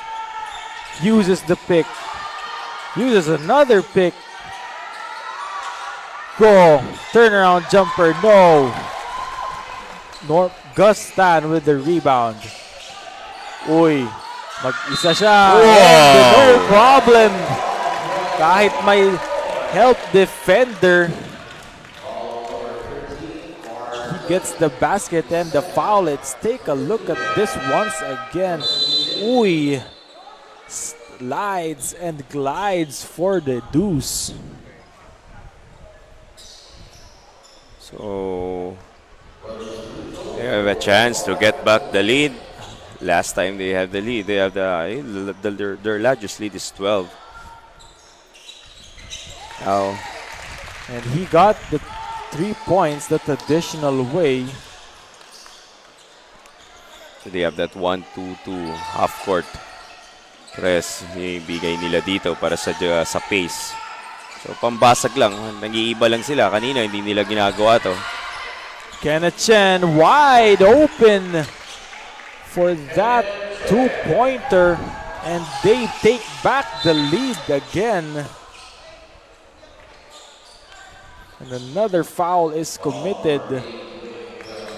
Uses the pick. Uses another pick. Go. Turnaround jumper. No. Gus Tan with the rebound. Uy. Mag-isa siya. And no problem. Kahit may help defender, he gets the basket and the foul. Let's take a look at this once again. Uy. Slides and glides for the deuce. So they have a chance to get back the lead. Last time they have the lead, they have their largest lead is 12. Now, And he got the 3 points the traditional way. so they have that 1-2-2 half court press. Ibigay nila dito para sa pace. So pambasag lang, nag-iiba lang sila. Kanina hindi nila ginagawa to. Kenneth Chen wide open for that 2-pointer, and they take back the lead again. And another foul is committed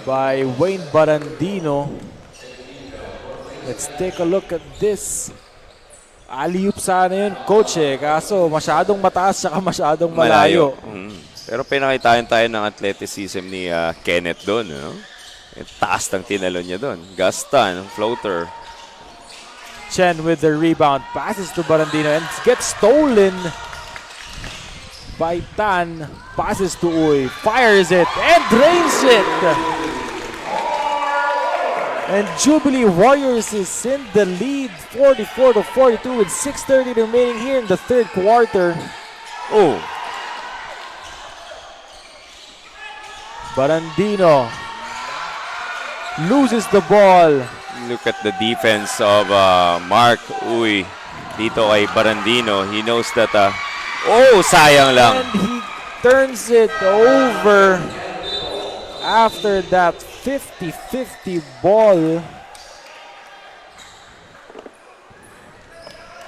by Wayne Barandino. Let's take a look at this. Alley-oop sana yun, coach eh. Kaso masyadong mataas saka masyadong malayo. Pero pinakitaan tayo ng athleticism ni Kenneth doon. No? Yung taas ng tinalo niya doon. Gaston, floater. Chen with the rebound. Passes to Barandino and gets stolen by Tan. Passes to Uy. Fires it and drains it. And Jubilee Warriors is in the lead 44-42 with 6:30 remaining here in the third quarter. Oh, Barandino loses the ball. look at the defense of Mark Uy dito kay Barandino. He knows that, sayang lang. And he turns it over after that 50-50 ball.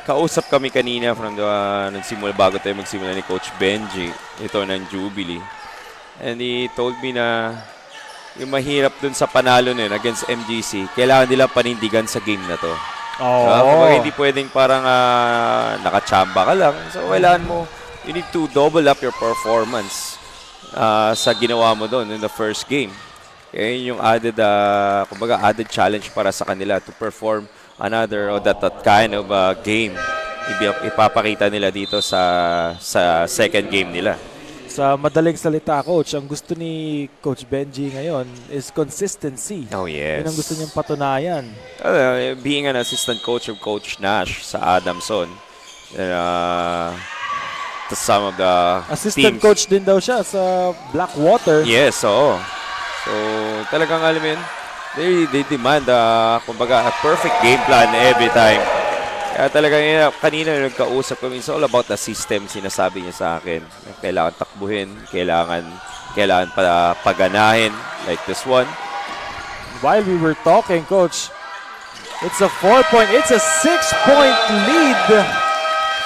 Kausap kami kanina from nagsimula bago tayo magsimula ni Coach Benji. Ito ng Jubilee. And he told me na yung mahirap dun sa panalo nun against MGC, kailangan nila panindigan sa game na to. Kumbaga, hindi pwedeng parang nakachamba ka lang. So, kailangan mo, you need to double up your performance sa ginawa mo doon in the first game. Kaya yun yung added challenge para sa kanila to perform another or that kind of game. Ipapakita nila dito sa second game nila. Sa madaling salita, Coach, ang gusto ni Coach Benji ngayon is consistency. Oh, yes. Yun ang gusto niyang patunayan. Being an assistant coach of Coach Nash sa Adamson, to some of the Assistant teams. coach din daw siya sa Blackwater. Yes, oo. So, talagang alam mo yun, they demand kumbaga, a perfect game plan every time. Kaya talagang kanina nagkausap kami, it's all about the system, sinasabi niya sa akin. Kailangan takbuhin, kailangan paganahin like this one. While we were talking, Coach, it's a 6-point lead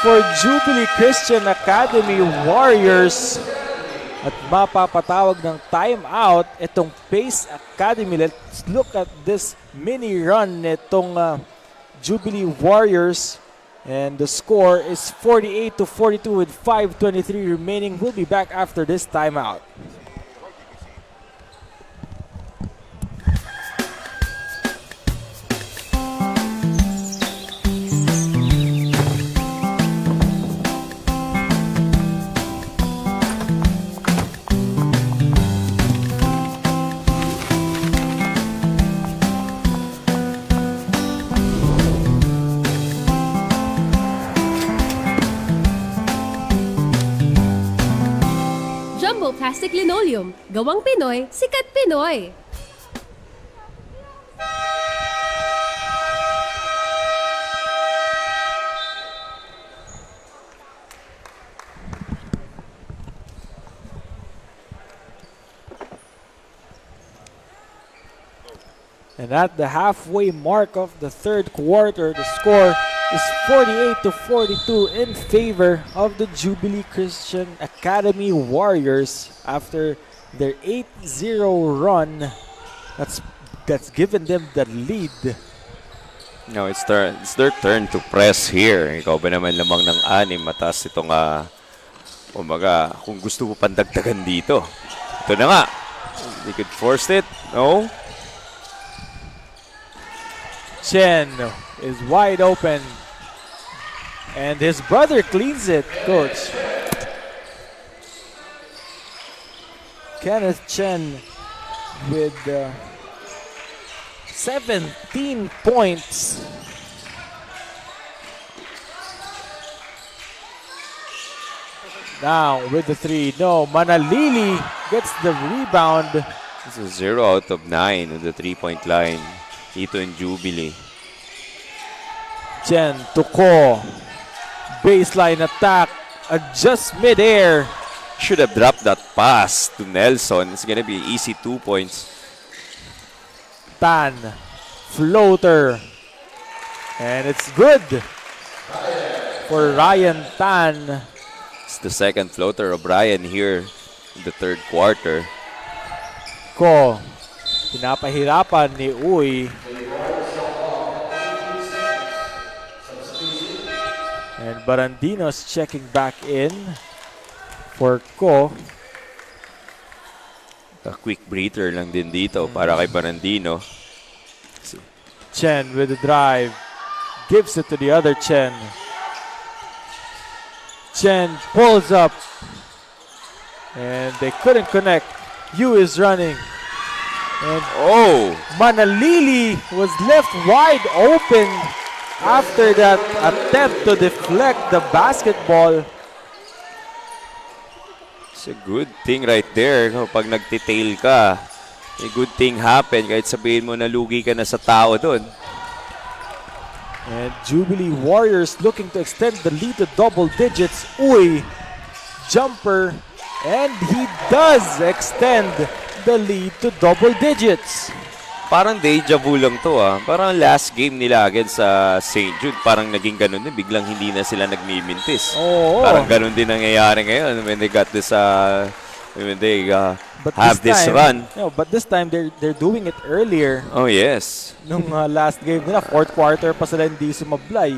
for Jubilee Christian Academy Warriors. At mapapatawag ng timeout itong Pace Academy. Let's look at this mini run nitong Jubilee Warriors. And the score is 48-42 with 5:23 remaining. We'll be back after this timeout. Jumbo Plastic Linoleum. Gawang Pinoy, sikat Pinoy. And at the halfway mark of the third quarter, the score is 48-42 in favor of the Jubilee Christian Academy Warriors after their 8-0 run. That's given them the lead. No, it's their turn to press here. Ikaw ba naman lamang ng 6, mataas itong umaga, kung gusto mo pandagdagan dito. Ito na nga. They could force it. No? Chen is wide open. And his brother cleans it, coach. Kenneth Chen with 17 points. Now with the 3. No, Manalili gets the rebound. This is 0 out of 9 on the 3-point line. Dito in Jubilee. Chen to Ko. Baseline attack. Adjust midair. Should have dropped that pass to Nelson. It's gonna be easy 2 points. Tan. Floater. And it's good for Ryan Tan. It's the second floater of Brian here in the third quarter. Ko. Pinapahirapan ni Uy. And Barandino's checking back in for Ko. A quick breather lang din dito para kay Barandino. Chen with the drive. Gives it to the other Chen. Chen pulls up. And they couldn't connect. Yu is running. And Manalili was left wide open after that attempt to deflect the basketball. It's a good thing right there. No? Pag nagtitail ka, a good thing happen kahit sabihin mo na lugi ka na sa tao doon. And Jubilee Warriors looking to extend the lead to double digits. Uy, jumper, and he does extend the lead to double digits. Parang deja vu lang to Parang last game nila against sa St. Jude. Parang naging ganun din. Biglang hindi na sila nagmimintis. Oo. Parang ganun din nangyayari ngayon when they got this when they But have this run. No, but this time they're doing it earlier. Oh yes. Nung last game nila, fourth quarter pa sila hindi sumablay.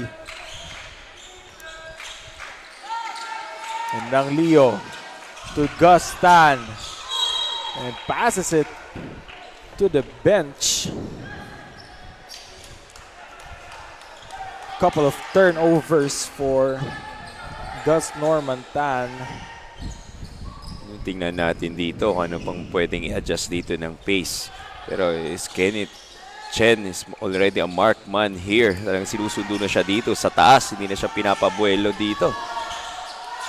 And ang Leo to Gus Tan. And passes it to the bench. Couple of turnovers for Gus Norman Tan. Tingnan natin dito kung ano pang pwedeng i-adjust dito ng pace. Pero is Kenneth Chen is already a marked man here. Talagang sinusundo na siya dito sa taas. Hindi na siya pinapabuelo dito.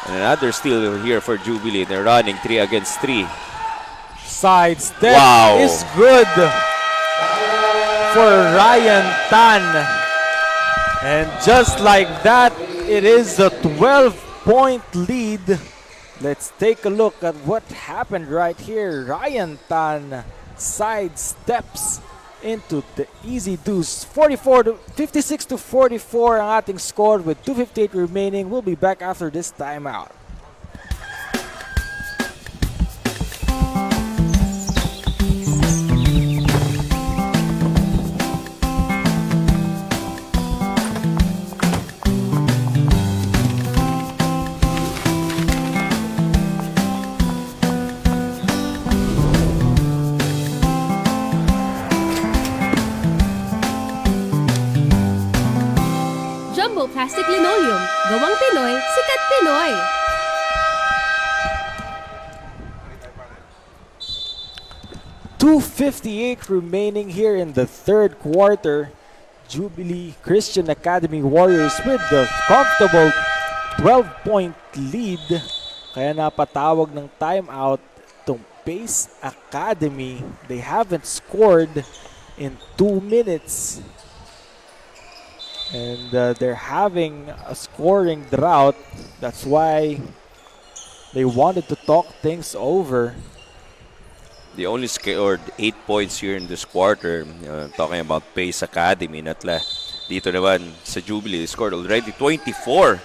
And another steal here for Jubilee. They're running 3 against 3. Side step is Wow. good for Ryan Tan. And just like that, it is a 12-point lead. Let's take a look at what happened right here. Ryan Tan side steps into the easy deuce. 56-44 ang ating score with 2:58 remaining. We'll be back after this timeout. Jumbo Plastic Linoleum. Gawang Pinoy, sikat Pinoy. .258 remaining here in the third quarter. Jubilee Christian Academy Warriors with the comfortable 12-point lead. Kaya napatawag ng timeout Pace Academy. They haven't scored in 2 minutes. And they're having a scoring drought. That's why they wanted to talk things over. They only scored 8 points here in this quarter. Talking about Pace Academy. Dito naman sa Jubilee, they scored already 24.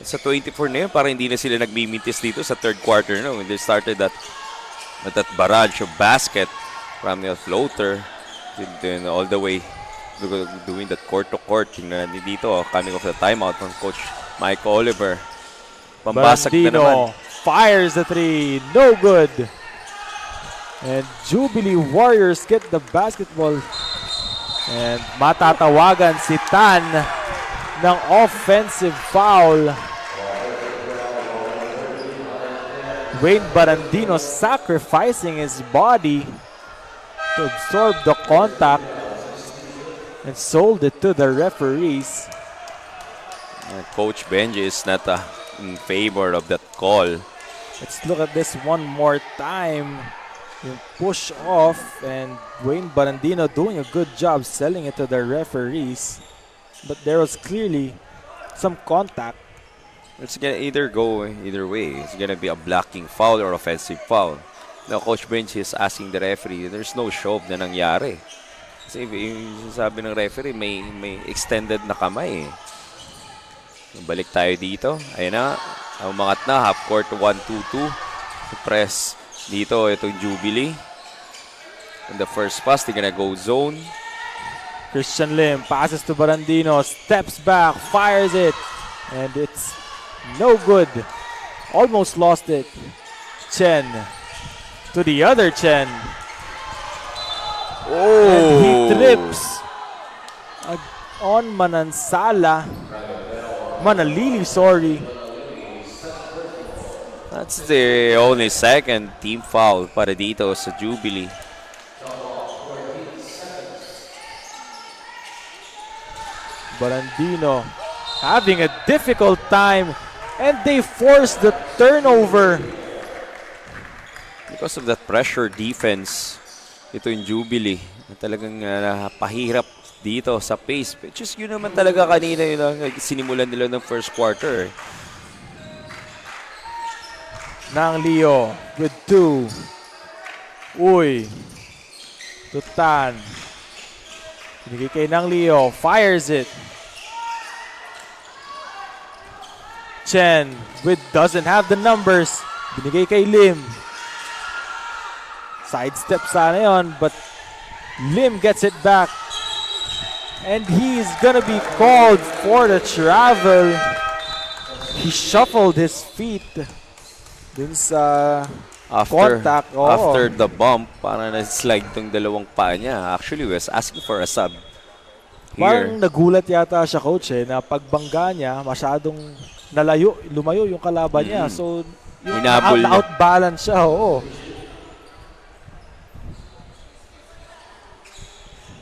Sa 24 na yun, parang hindi na sila nagmimintis dito sa third quarter. No? When they started that barrage of basket from the floater, then all the way doing that court-to-court. Tingnan natin dito, coming off the timeout from Coach Mike Oliver. Pambasag na naman. Fires the three. No good. And Jubilee Warriors get the basketball. And matatawagan si Tan ng offensive foul. Wayne Barandino sacrificing his body to absorb the contact and sold it to the referees. Coach Benji is not in favor of that call. Let's look at this one more time. Yung push off, and Wayne Barandino doing a good job selling it to the referees. But there was clearly some contact. It's gonna either go either way. It's gonna be a blocking foul or offensive foul. Now, Coach Benji is asking the referee, there's no shove na nangyari. Kasi yung sabi ng referee, may extended na kamay. Balik tayo dito. Ayun na, umangat na, half court 1-2-2. Press dito, itong Jubilee. In the first pass, they're gonna go zone. Christian Lim passes to Barandino, steps back, fires it, and it's no good. Almost lost it. Chen to the other Chen. And he trips on Manalili, sorry. That's the only second team foul para dito sa Jubilee. Barandino having a difficult time, and they force the turnover. Because of that pressure defense, ito yung Jubilee na talagang pahirap dito sa pace. Just yun naman talaga kanina yun sinimulan nila ng first quarter. Nang Leo with 2. Uy. Tutan. Binigay kay Nang Leo. Fires it. Chen with doesn't have the numbers. Binigay kay Lim. Sidestep sana yun, but Lim gets it back. And he's gonna be called for the travel. He shuffled his feet dun sa contact. After the bump, parang na-slide tong dalawang paa niya. Actually, was asking for a sub Parang here. nagulat yata siya, coach, na pagbangga niya, masyadong lumayo yung kalaban niya. So, yung Hinabol niya. outbalance siya, oo.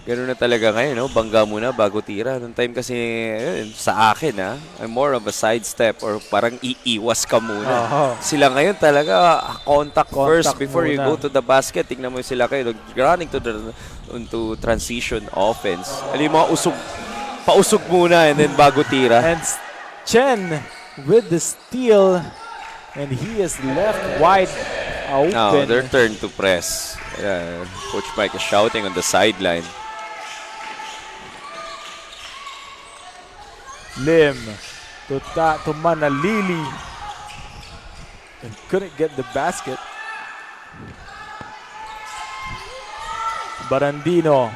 Ganun na talaga ngayon, no? Bangga muna bago tira. Noong time kasi, sa akin, I'm more of a sidestep or parang iiwas ka muna. Sila ngayon talaga, contact first before you muna. go to the basket. Tingnan mo sila kayo, running into transition offense. Alam mo, pausog muna and then bago tira. And Chen with the steal, and he is left wide open. Now, their turn to press. Coach Mike is shouting on the sideline. Lim to Manalili, and couldn't get the basket. Barandino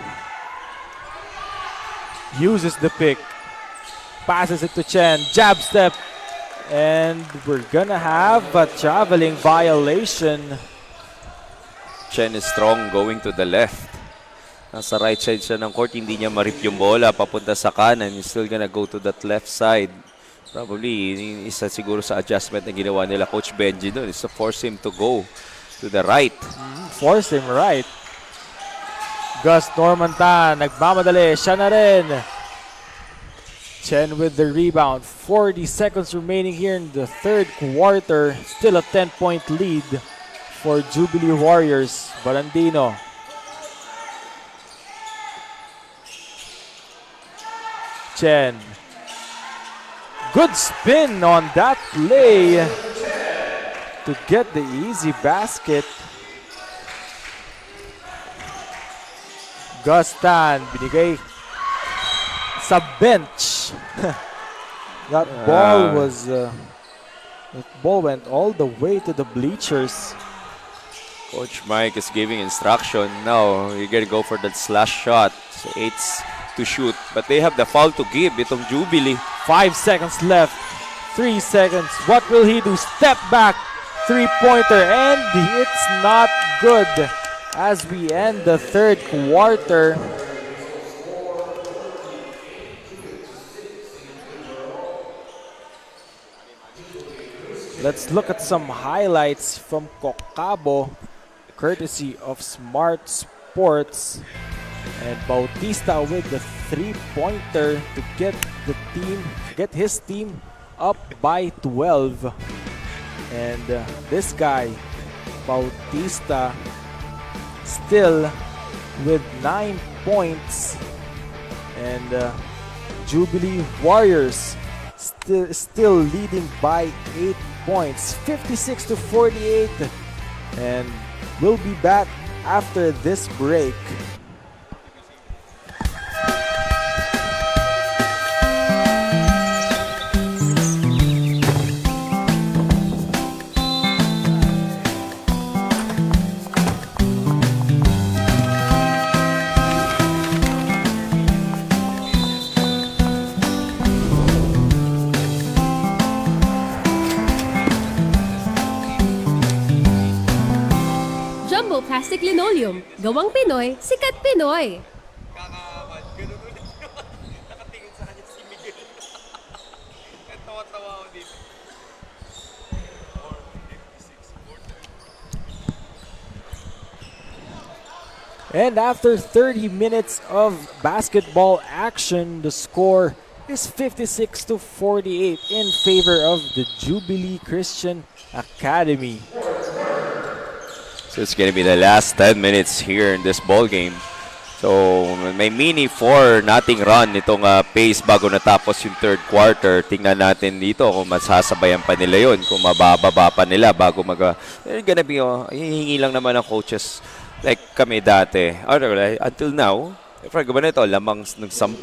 uses the pick, passes it to Chen, jab step, and we're gonna have a traveling violation. Chen is strong going to the left. Nasa right side siya ng court, hindi niya marip yung bola papunta sa kanan. He's still gonna go to that left side. Probably, isa siguro sa adjustment na ginawa nila Coach Benji doon is to force him to go to the right. Force him right. Gus Normantan, nagmamadali, siya na rin. Chen with the rebound. 40 seconds remaining here in the third quarter. Still a 10-point lead for Jubilee Warriors. Barandino. Chen. Good spin on that play to get the easy basket. Gustan, binigay sa bench. That ball went all the way to the bleachers. Coach Mike is giving instruction. Now, you gotta go for that slash shot. So 8 to shoot. But they have the foul to give. Itong Jubilee. 5 seconds left. 3 seconds. What will he do? Step back. Three-pointer. And it's not good. As we end the third quarter. Let's look at some highlights from Cocabo, courtesy of Smart Sports. And Bautista with the three-pointer to get his team up by 12. And this guy, Bautista, still with 9 points. And Jubilee Warriors still leading by 8 points, 56 to 48. And we'll be back after this break. Jumbo Plastic Linoleum. Gawang Pinoy, sikat Pinoy. Kakaman. Ganun ulit naman. Nakatingin sa kanya si Miguel. Tawa-tawa ako dito. And after 30 minutes of basketball action, the score is 56 to 48 in favor of the Jubilee Christian Academy. So it's gonna be the last 10 minutes here in this ball game. So may mini 4 nating run itong pace bago natapos yung third quarter. Tingnan natin dito kung masasabayan pa nila yon, kung mabababa pa nila bago gonna be, hihingi lang naman ng coaches like kami dati. Until now, for ganito, lamang ng 10.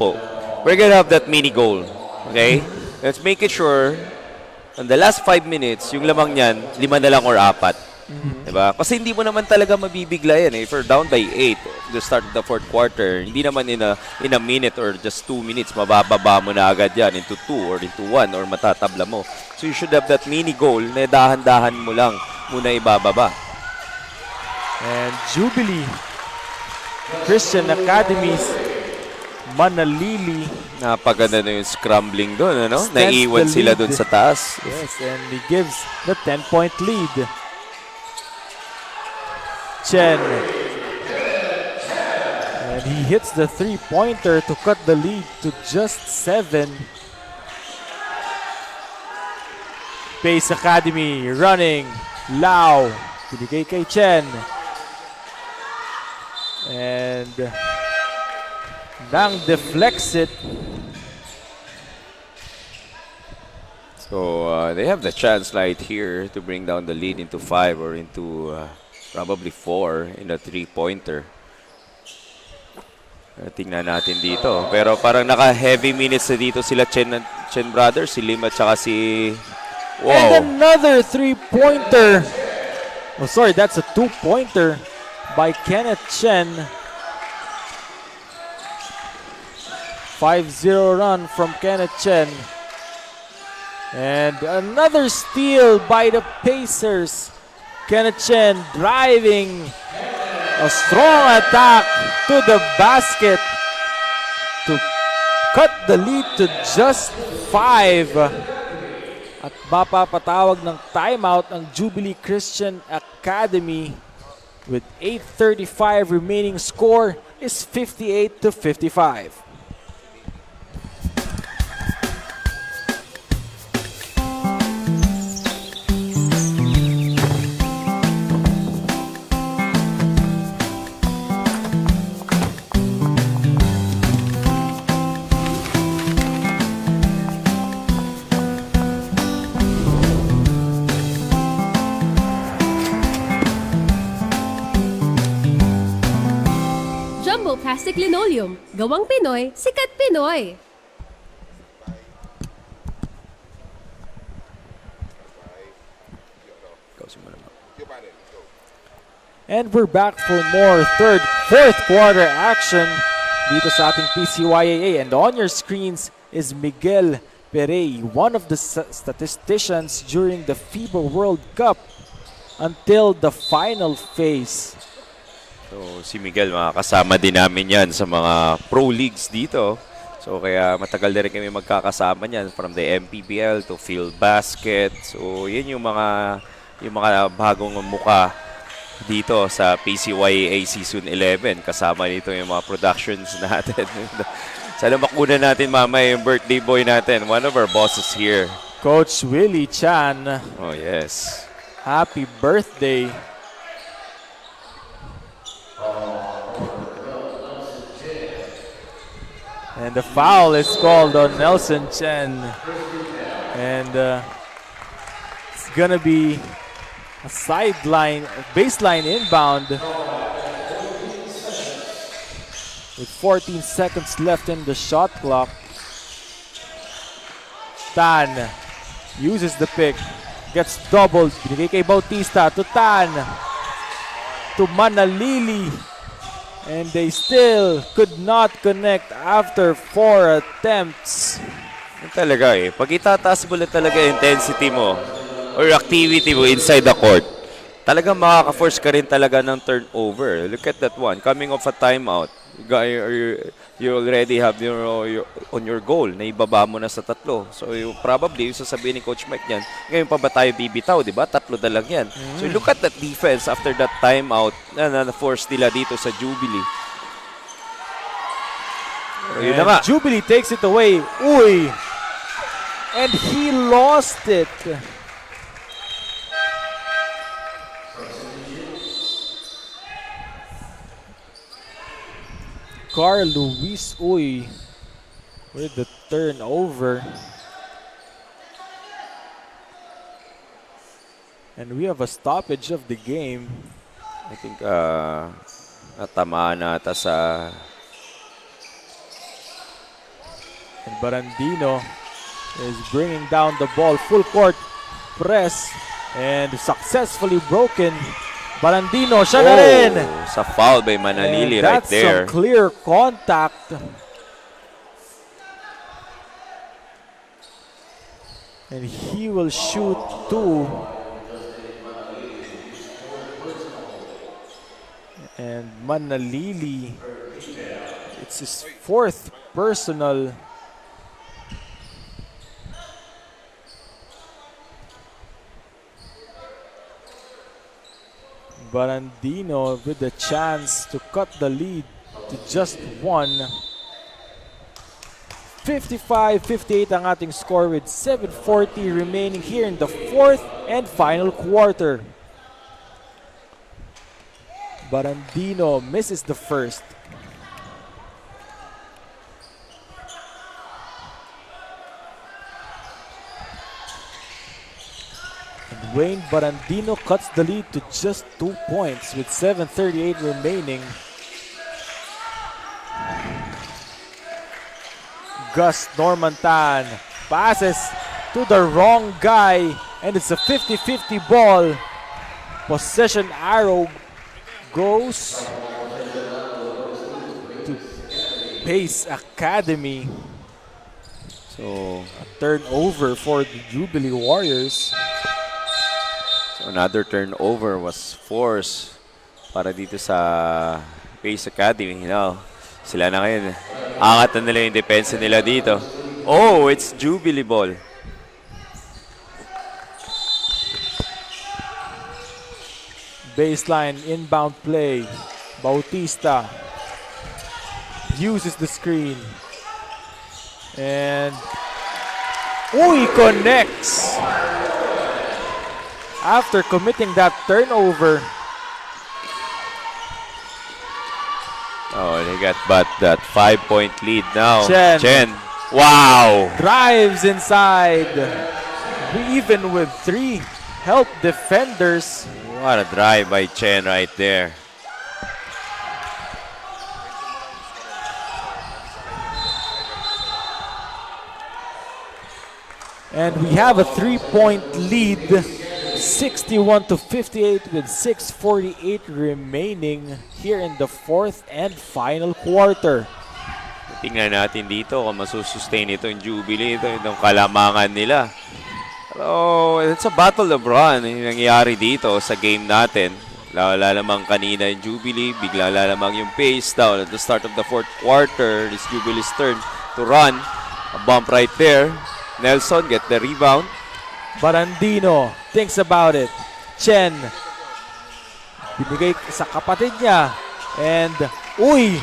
We're gonna have that mini goal. Okay? Let's make it sure in the last 5 minutes, yung lamang niyan, 5 na lang or 4. Diba? Kasi hindi mo naman talaga mabibigla yan. If you're down by 8 the start of the fourth quarter, hindi naman in a minute or just 2 minutes, mabababa mo na agad yan into 2 or into 1 or matatabla mo. So you should have that mini goal na dahan-dahan mo lang muna ibababa. And Jubilee Christian Academy's Manalili. Napaganda na yung scrambling doon, ano? Extends Naiiwan the sila lead. doon sa taas. Yes, and he gives the 10-point lead. Chen. And he hits the three-pointer to cut the lead to just 7. Pace Academy running. Lau. Binigay kay Chen. And Dang deflects it. So they have the chance right here to bring down the lead into 5 or into probably 4 in a 3-pointer. Tingnan natin dito. Pero parang naka-heavy minutes na dito sila Chen brothers, si Lim at saka si... Wow! And another 3-pointer. Oh, sorry, that's a 2-pointer by Kenneth Chen. 5-0 run from Kenneth Chen. And another steal by the Pacers. Kenneth Chen driving. A strong attack to the basket to cut the lead to just 5. At mapapatawag ng timeout ang Jubilee Christian Academy with 8:35 remaining. Score is 58 to 55. Plastic Linoleum. Gawang Pinoy, sikat Pinoy. And we're back for more fourth quarter action dito sa ating PCYAA. And on your screens is Miguel Perey, one of the statisticians during the FIBA World Cup until the final phase. So si Miguel, makakasama din namin yan sa mga pro leagues dito. So kaya matagal na rin kami magkakasama niyan from the MPBL to Field Basket. So yun yung mga bagong muka dito sa PCYAA Season 11. Kasama dito yung mga productions natin. Sana makunan natin mamaya yung birthday boy natin. One of our bosses here. Coach Willie Chan, Oh yes. happy birthday. And the foul is called on Nelson Chen. And it's gonna be a baseline inbound with 14 seconds left in the shot clock. Tan uses the pick, gets doubled. Binigay kay Bautista to Tan, to Manalili. And they still could not connect after 4 attempts. Yun talaga eh. Pag itataas mo lang talaga yung intensity mo or activity mo inside the court, talagang makaka-force ka rin talaga ng turnover. Look at that one. Coming off a timeout, you already have on your goal na ibaba mo na sa 3. So probably yung sasabihin ni Coach Mike niyan, ngayon pa ba tayo bibitaw, di ba? 3 na lang yan. So look at that defense after that timeout na na-force nila dito sa Jubilee. So, yun na nga. Jubilee takes it away. Uy! And he lost it. Carl Luis Uy with the turnover. And we have a stoppage of the game. I think natamaan nata sa And Barandino is bringing down the ball. Full court press. And successfully broken. Barandino, siya na rin! Sa foul by Manalili And right that's there. some clear contact. And he will shoot 2. And Manalili, it's his 4th personal. Barandino with the chance to cut the lead to just 1. 55-58 ang ating score with 7:40 remaining here in the 4th and final quarter. Barandino misses the first. Wayne Barandino cuts the lead to just 2 points with 7:38 remaining. Gus Normantan passes to the wrong guy and it's a 50-50 ball. Possession arrow goes to Pace Academy. So A turnover for the Jubilee Warriors. another turnover was forced para dito sa Pace Academy. You know, sila na ngayon. Angat na nila yung depensa nila dito. Oh, it's Jubilee ball. Baseline inbound play. Bautista uses the screen. And Uy connects. After committing that turnover. Oh, they got that 5-point lead now. Chen. Wow. Drives inside. Even with 3 help defenders. What a drive by Chen right there. And we have a 3-point lead, 61 to 58 with 6:48 remaining here in the fourth and final quarter. Tingnan natin dito kung masusustain ito yung Jubilee, ito yung kalamangan nila. Pero it's a battle of run yung nangyayari dito sa game natin. Lalamang kanina yung Jubilee, bigla lalamang yung pace down at the start of the fourth quarter. It's Jubilee's turn to run. A bump right there. Nelson get the rebound. Barandino thinks about it. Chen binigay sa kapatid niya. And, uy!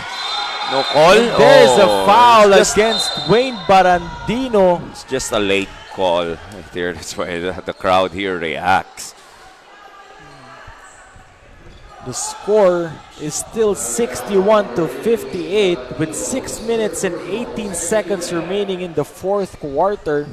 No call. There's a foul it's just, against Wayne Barandino. it's just a late call right there. That's why the crowd here reacts. The score is still 61 to 58 with 6 minutes and 18 seconds remaining in the fourth quarter.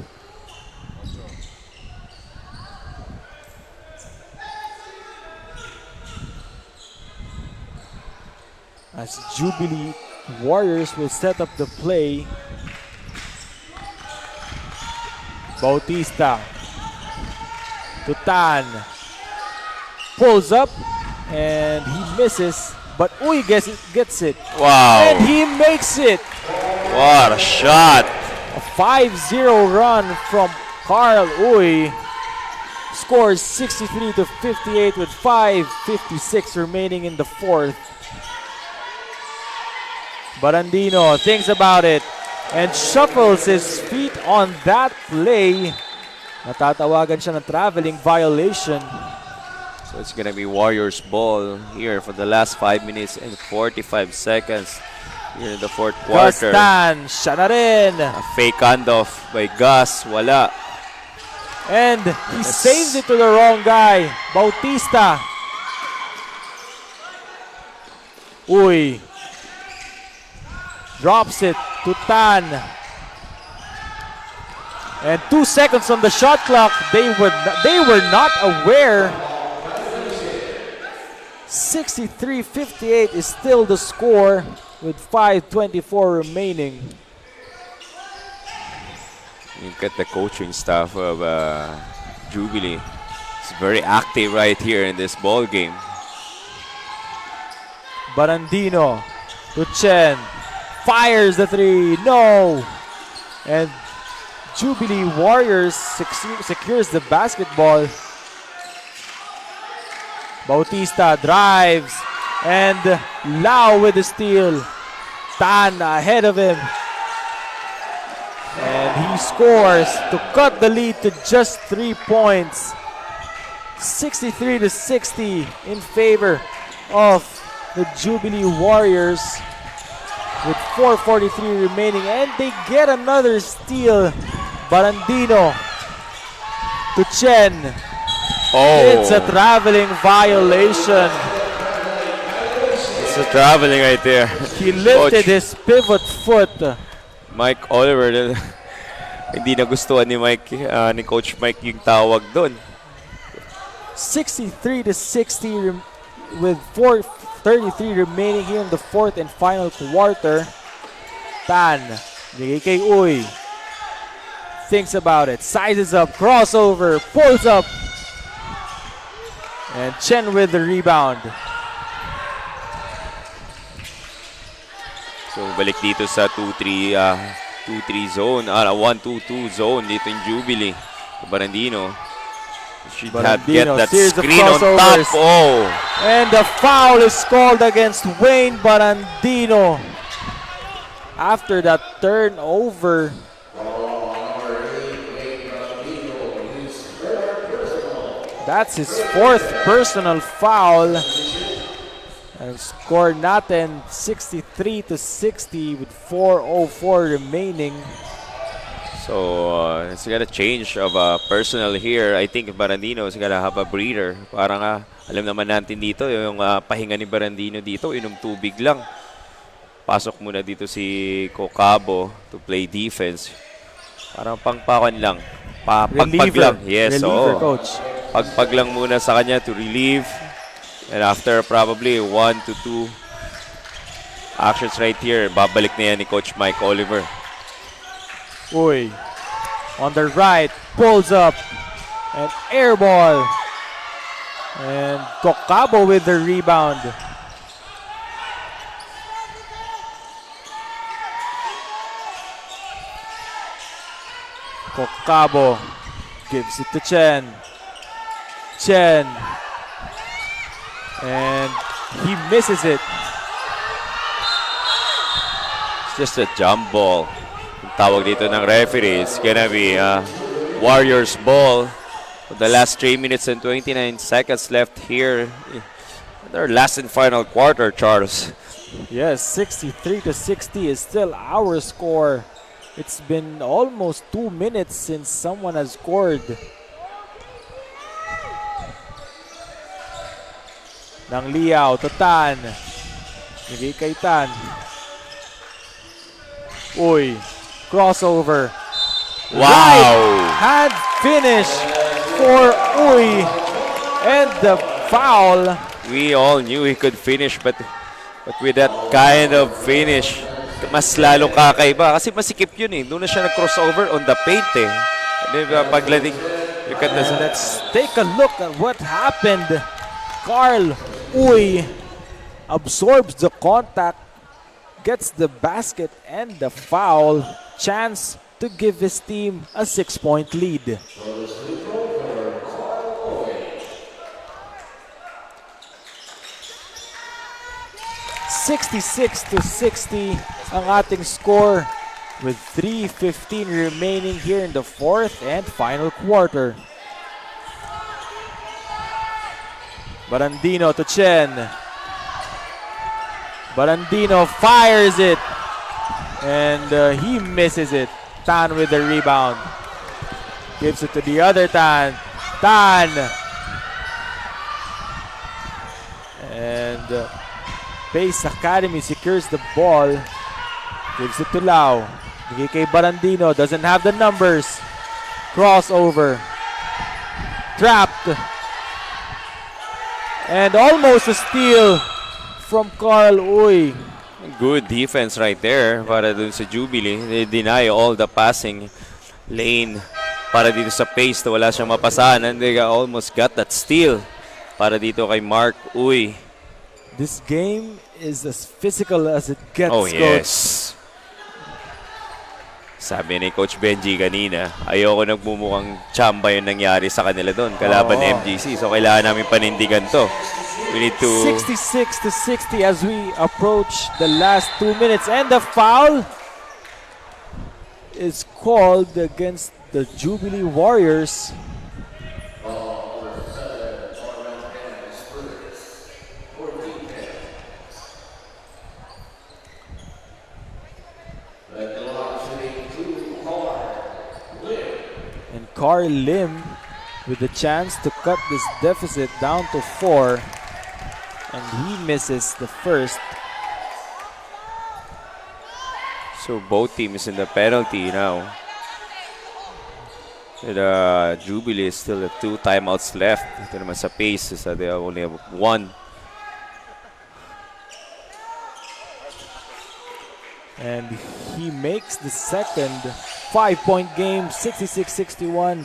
As Jubilee Warriors will set up the play. Bautista to Tan. Pulls up and he misses, but Uy gets it. Wow. And he makes it. What a shot. A 5-0 run from Carl Uy. Scores 63 to 58 with 5:56 remaining in the fourth. Barandino thinks about it and shuffles his feet on that play. Natatawagan siya ng traveling violation. So it's gonna be Warriors ball here for the last 5 minutes and 45 seconds here in the fourth quarter. Gastan, siya na rin. A fake handoff by Gus, wala. And he saves it to the wrong guy. Bautista. Uy. Drops it to Tan. And 2 seconds on the shot clock. They were not aware. 63-58 is still the score with 5:24 remaining. Look at the coaching staff of Jubilee. It's very active right here in this ball game. Barandino to Chen. Fires the three. No. And Jubilee Warriors secures the basketball. Bautista drives. And Lau with the steal. Tan ahead of him. And he scores to cut the lead to just 3 points. 63 to 60 in favor of the Jubilee Warriors with 4:43 remaining, and they get another steal. Barandino to Chen. Oh, It's a traveling violation. it's a traveling right there. He lifted Coach. his pivot foot. Mike Oliver, hindi nagustuhan ni ni Coach Mike yung tawag doon. 63 to 60 with 4:33 remaining here in the fourth and final quarter. Tan, bigay kay Uy. Thinks about it, sizes up, crossover, pulls up. And Chen with the rebound. So balik dito sa 2-3 zone, 1-2-2 zone dito yung Jubilee. Barandino should have get Barandino, that series of screen on top. crossovers. Oh, And the foul is called against Wayne Barandino. After that turnover, that's his fourth personal foul. And score natin 63 to 60 with 4:04 remaining. so it's got a change of personnel here. I think Barandino is gonna have a breather. Parang alam naman natin dito yung pahinga ni Barandino dito, inom tubig lang. Pasok muna dito si Cocabo to play defense. Parang pangpakan lang. Pagpag lang. Yes, reliever, oo. coach. Pagpag lang muna sa kanya to relieve. And after probably 1 to 2 actions right here, babalik na yan ni Coach Mike Oliver. Uy, on the right, pulls up, and air ball. And Kokabo with the rebound. Kokabo gives it to Chen. Chen. And he misses it. It's just a jump ball. Yung tawag dito ng referee, it's gonna be Warriors ball. The last 3 minutes and 29 seconds left here. Their last and final quarter, Charles. Yes, 63-60 is still our score. It's been almost 2 minutes since someone has scored. Nang Liao to Tan. Bigay kay Tan. Uy, crossover. Wow! Right hand finish for Uy. And the foul. We all knew he could finish, but with that kind of finish, mas lalo kakaiba. Kasi masikip yun eh. Doon na siya nag-crossover on the paint eh. Diba, paglading, look at this. And let's take a look at what happened. Carl Uy absorbs the contact, gets the basket and the foul. Chance to give his team a 6-point lead. (66-60) ang ating score with 3:15 remaining here in the fourth and final quarter. Barandino to Chen. Barandino fires it. And he misses it. Tan with the rebound. Gives it to the other Tan. Tan. And Pace Academy secures the ball. Gives it to Lau. Bigay kay Barandino. Doesn't have the numbers. Crossover. Trapped. And almost a steal from Carl Uy. Good defense right there para dun sa Jubilee. They deny all the passing lane para dito sa Pace na wala siyang mapasahan. And they almost got that steal para dito kay Mark Uy. This game is as physical as it gets, Oh, Coach. yes. Sabi ni Coach Benji kanina, ayoko nagmumukhang chamba yung nangyari sa kanila doon, kalaban ng MGC. So, kailangan namin panindigan to. We need to... 66-60 as we approach the last 2 minutes. And the foul is called against the Jubilee Warriors. And Carl Lim with the chance to cut this deficit down to 4. And he misses the first. So, both teams in the penalty now. And, Jubilee is still at 2 timeouts left. Ito naman sa Pace, so they only have 1. And he makes the second 5-point game, 66-61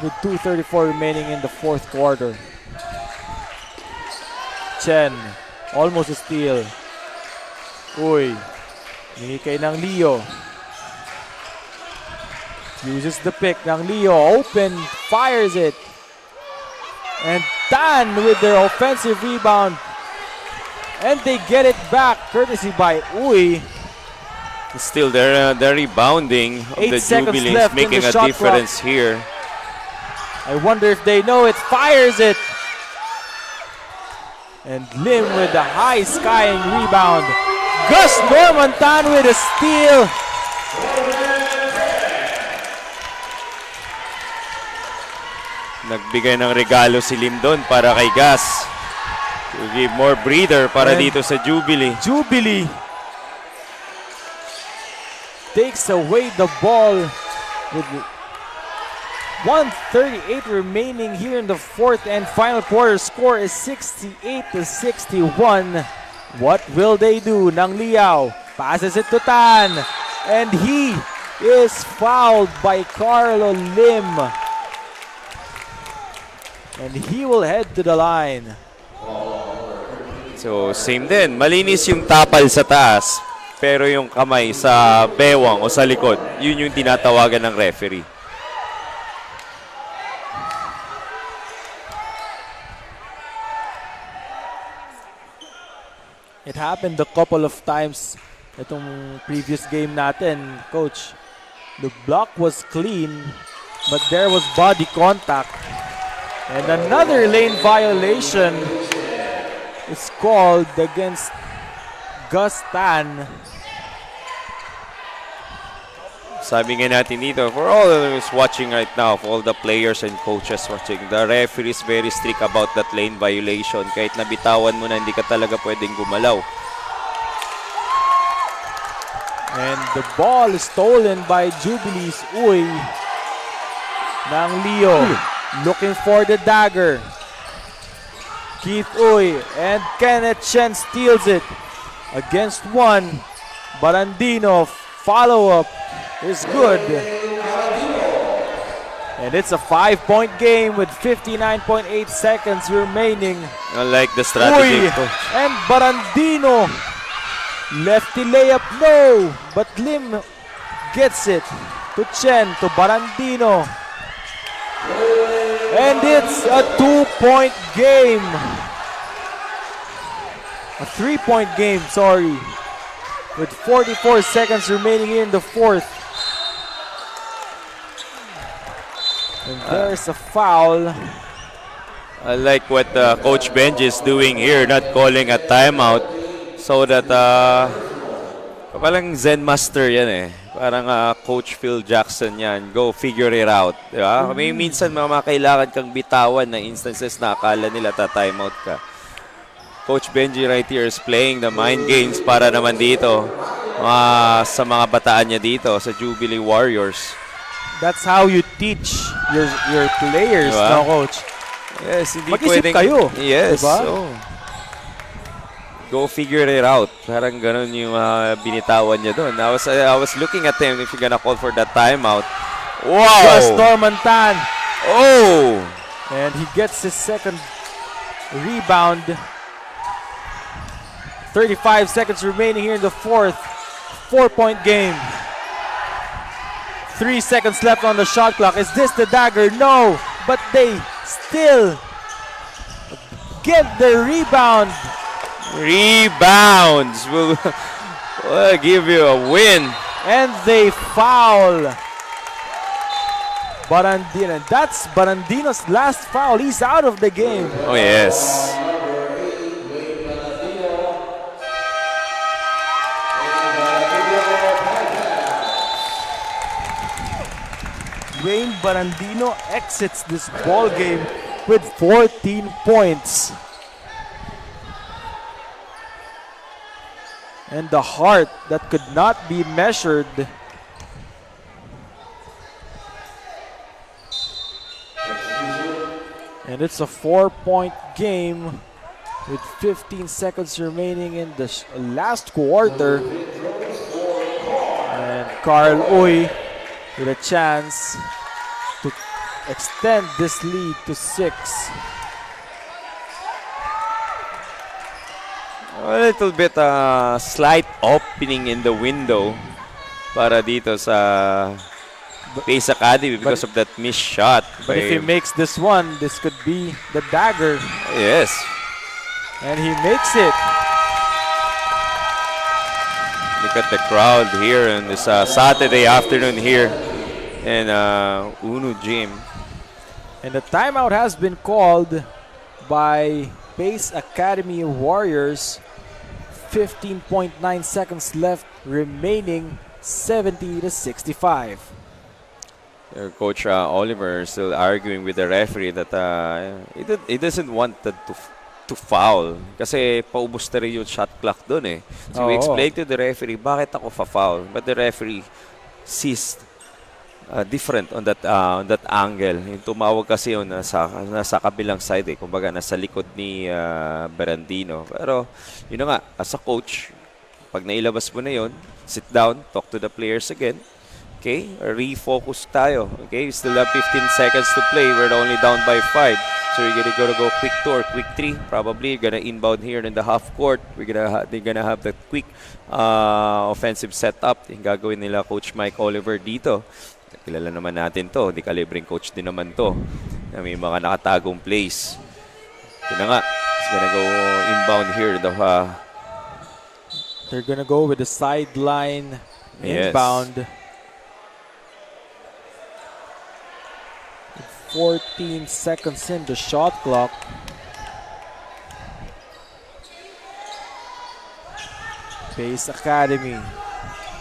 with 2:34 remaining in the fourth quarter. Chen, almost a steal. Uy, hingi kay ng Leo. Uses the pick ng Leo, open, fires it. And Tan with their offensive rebound. And they get it back, courtesy by Uy. Still, they're rebounding of 8 the seconds Jubilee left in making the a shot difference here. I wonder if they know it. Fires it. And Lim with the high skying rebound. Gus Normantan with a steal. Nagbigay ng regalo si Lim doon para kay Gus. To give more breather para And dito sa Jubilee. Jubilee takes away the ball with 1:38 remaining here in the fourth and final quarter. Score is 68-61. What will they do? Nang Liao passes it to Tan, and he is fouled by Carlo Lim. And he will head to the line. So, same din. Malinis yung tapal sa taas, pero yung kamay sa bewang o sa likod, yun yung tinatawagan ng referee. It happened a couple of times itong previous game natin, Coach. The block was clean, but there was body contact. And another lane violation is called against Gus Tan. Sabi nga natin dito, for all those watching right now, for all the players and coaches watching, the referee is very strict about that lane violation. Kahit nabitawan mo na, hindi ka talaga pwedeng gumalaw. And the ball is stolen by Jubilee's Uy ng Leo. Looking for the dagger. Keith Uy and Kenneth Chen steals it. Against one. Barandino follow-up is good. And it's a 5-point game with 59.8 seconds remaining. I like the strategy. Uy and Barandino. Lefty layup, no. But Lim gets it to Chen, to Barandino. And it's a 2-point game. A 3-point game, sorry. With 44 seconds remaining here in the fourth. And there's a foul. I like what Coach Benji is doing here, not calling a timeout. So that, parang Zen Master yan eh. Parang Coach Phil Jackson yan. Go figure it out. Diba? May minsan kailangan kang bitawan na instances na akala nila ta-timeout ka. Coach Benji right here is playing the mind games para naman dito sa mga bataan niya dito sa Jubilee Warriors. That's how you teach your players, Diba? no, Coach? Yes, hindi Mag-isip pwedeng... kayo. Yes. Diba? So, go figure it out. Parang ganun yung binitawan niya doon. I was looking at him if you're gonna call for that timeout. Wow! Gus Tormantan. Oh! And he gets his second rebound. 35 seconds remaining here in the fourth. 4-point game. 3 seconds left on the shot clock. Is this the dagger? No. But they still get the rebound. Rebounds will give you a win. And they foul Barandino. That's Barandino's last foul. He's out of the game. Oh, yes. Wayne Barandino exits this ball game with 14 points. And the heart that could not be measured. And it's a 4-point game with 15 seconds remaining in the last quarter. And Carl Uy with a chance to extend this lead to 6. A little bit slight opening in the window para dito sa Pace Academy because of that missed shot. But if he makes this one, this could be the dagger. Yes. And he makes it. Look at the crowd here on this Saturday afternoon here in Uno Gym. And the timeout has been called by Pace Academy Warriors. 15.9 seconds left remaining, 70-65. Coach Oliver is still arguing with the referee that he doesn't want that to foul kasi paubos na rin yung shot clock doon eh. So we explained to the referee bakit ako fa-foul, but the referee sees different on that angle. Yung tumawag kasi yun nasa kabilang side eh, kumbaga nasa likod ni Barandino. Pero yun na nga, as a coach, pag nailabas mo na yun, sit down, talk to the players again, Okay, refocus tayo. Okay, we still have 15 seconds to play. We're only down by 5. So you're gonna go quick 2 or quick 3. Probably gonna inbound here in the half court. They're gonna have the quick offensive setup. Yung gagawin nila Coach Mike Oliver dito. Kilala naman natin to. Di kalibreng coach din naman to. Na may mga nakatagong plays. Ito na nga. It's gonna go inbound here. They're gonna go with the sideline Yes. inbound. 14 seconds in the shot clock. Pace Academy.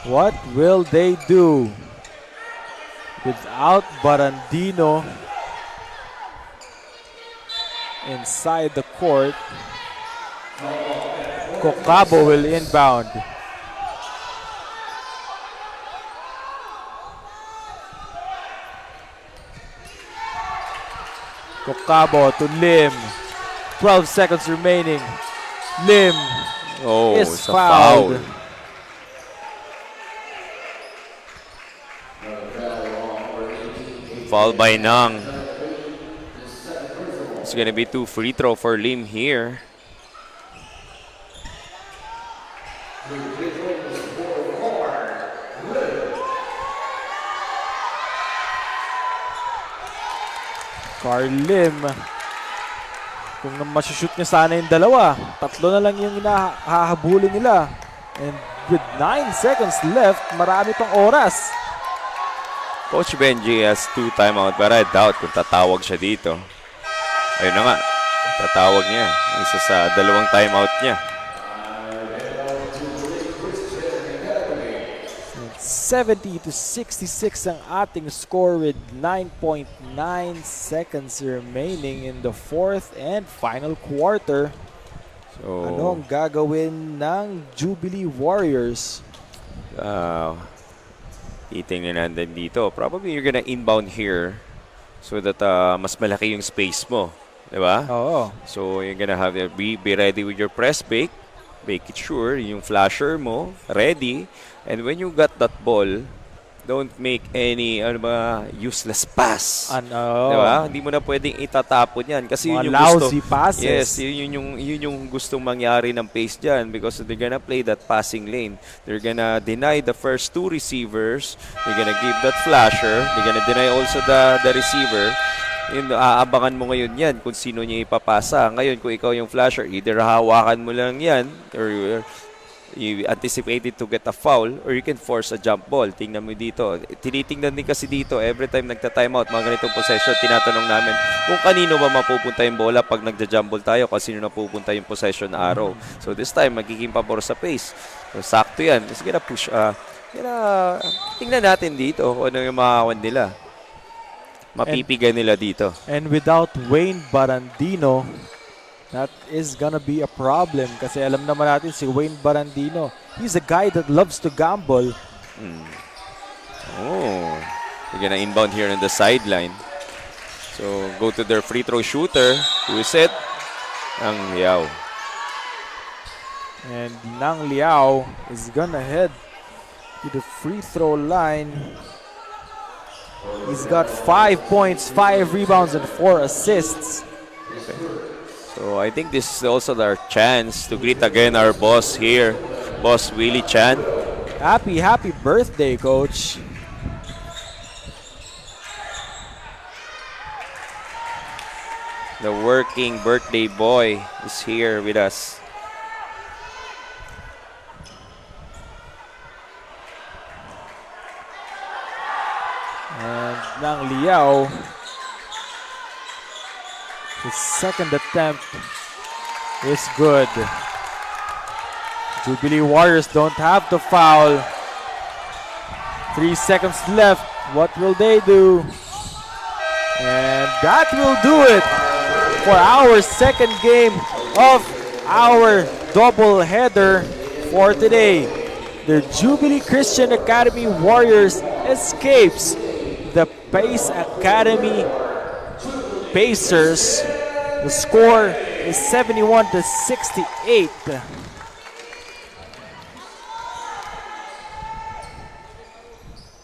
What will they do? Without Barandino inside the court, Kokabo will inbound. Kokabo to Lim. 12 seconds remaining. Lim is it's a fouled. Foul by Nang. It's gonna be 2 free throw for Lim here. Carl Lim. Kung masushoot niya sana yung dalawa, 3 na lang yung hahabulin nila. And with 9 seconds left, marami pang oras. Coach Benji has 2 timeout, but I doubt kung tatawag siya dito. Ayun na nga, tatawag niya. Isa sa 2 timeout niya. 70-66 ang ating score with 9.9 seconds remaining in the 4th and final quarter. So, Ano ang gagawin ng Jubilee Warriors? titingnan natin dito. Probably you're gonna inbound here so that mas malaki yung space mo. Diba? Oo. So, you're gonna have to be ready with your press bake. Make it sure yung flasher mo ready. And when you got that ball, don't make any useless pass. Diba? Hindi mo na pwedeng itatapon yan. Kasi Mga yun yung gusto. lousy passes. Yes, yun yung gustong mangyari ng pace dyan because they're gonna play that passing lane. They're gonna deny the first 2 receivers. They're gonna give that flasher. They're gonna deny also the receiver. Yun, aabangan mo ngayon yan kung sino niya ipapasa. Ngayon, kung ikaw yung flasher, either hawakan mo lang yan or you anticipated to get a foul or you can force a jump ball. Tingnan mo dito. Tinitingnan din kasi dito every time nagta-timeout, mga ganitong possession, tinatanong namin kung kanino ba mapupunta yung bola pag nagja-jump ball tayo, kasi sino napupunta yung possession na arrow. So this time, magiging pabor sa pace. So, sakto yan. It's gonna push. Tingnan natin dito kung ano yung makawan nila. Mapipigan nila dito. And without Wayne Barandino, that is gonna be a problem kasi alam naman natin si Wayne Barandino, he's a guy that loves to gamble. Oh, they're gonna inbound here on the sideline. So, go to their free throw shooter. Who is it? Ang Liao. And Nang Liao is gonna head to the free throw line. He's got 5 points, 5 rebounds, and 4 assists. So, I think this is also our chance to greet again our boss here, Boss Willie Chan. Happy birthday, Coach. The working birthday boy is here with us. And Nang Liao, his second attempt is good. Jubilee Warriors don't have to foul. 3 seconds left. What will they do? And that will do it for our second game of our doubleheader for today. The Jubilee Christian Academy Warriors escapes the Pace Academy Pacers. The score is 71-68.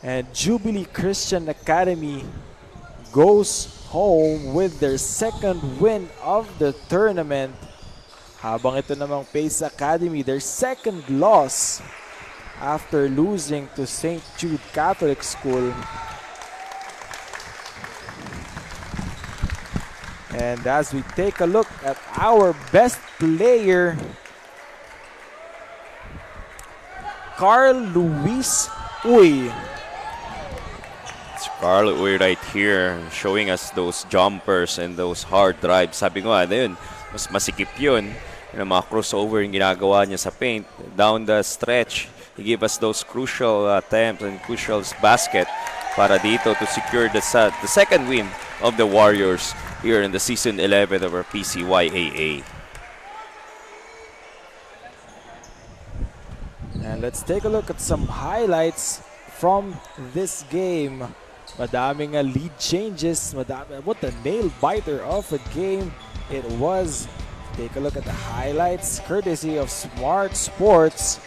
And Jubilee Christian Academy goes home with their second win of the tournament. Habang ito namang Pace Academy, their second loss after losing to St. Jude Catholic School. And as we take a look at our best player, Carl Luis Uy. It's Carl Uy right here showing us those jumpers and those hard drives. Sabi ko ano yun, mas masikip yun. Yung mga crossover yung ginagawa niya sa paint. Down the stretch, he gave us those crucial attempts and crucial basket para dito to secure the second win of the Warriors here in the season 11 of our PCYAA. And let's take a look at some highlights from this game. Madaming lead changes. What a nail biter of a game it was. Take a look at the highlights courtesy of Smart Sports.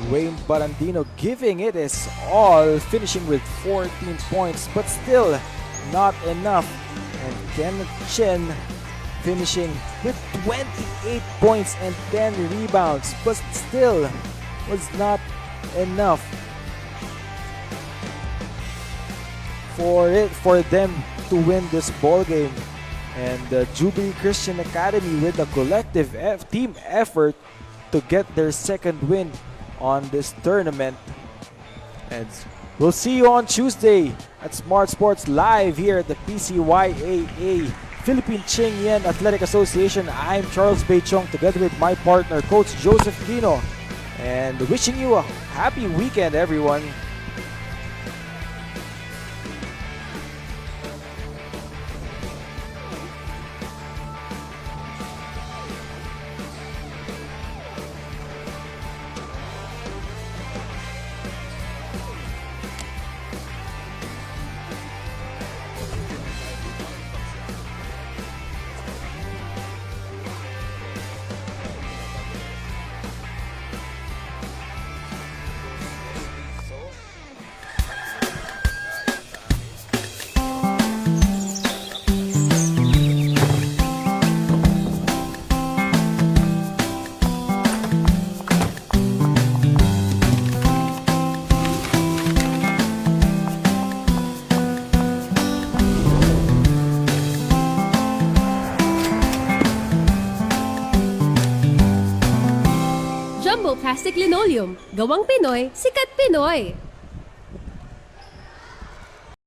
Wayne Barandino giving it his all, finishing with 14 points, but still not enough. And Kenneth Chen finishing with 28 points and 10 rebounds, but still was not enough for them to win this ball game. And Jubilee Christian Academy with a collective team effort to get their second win on this tournament. And we'll see you on Tuesday at Smart Sports Live here at the PCYAA Philippine Ching Yen Athletic Association. I'm Charles Beichong together with my partner, Coach Joseph Dino. And wishing you a happy weekend, everyone. Jumbo Plastic Linoleum. Gawang Pinoy, sikat Pinoy.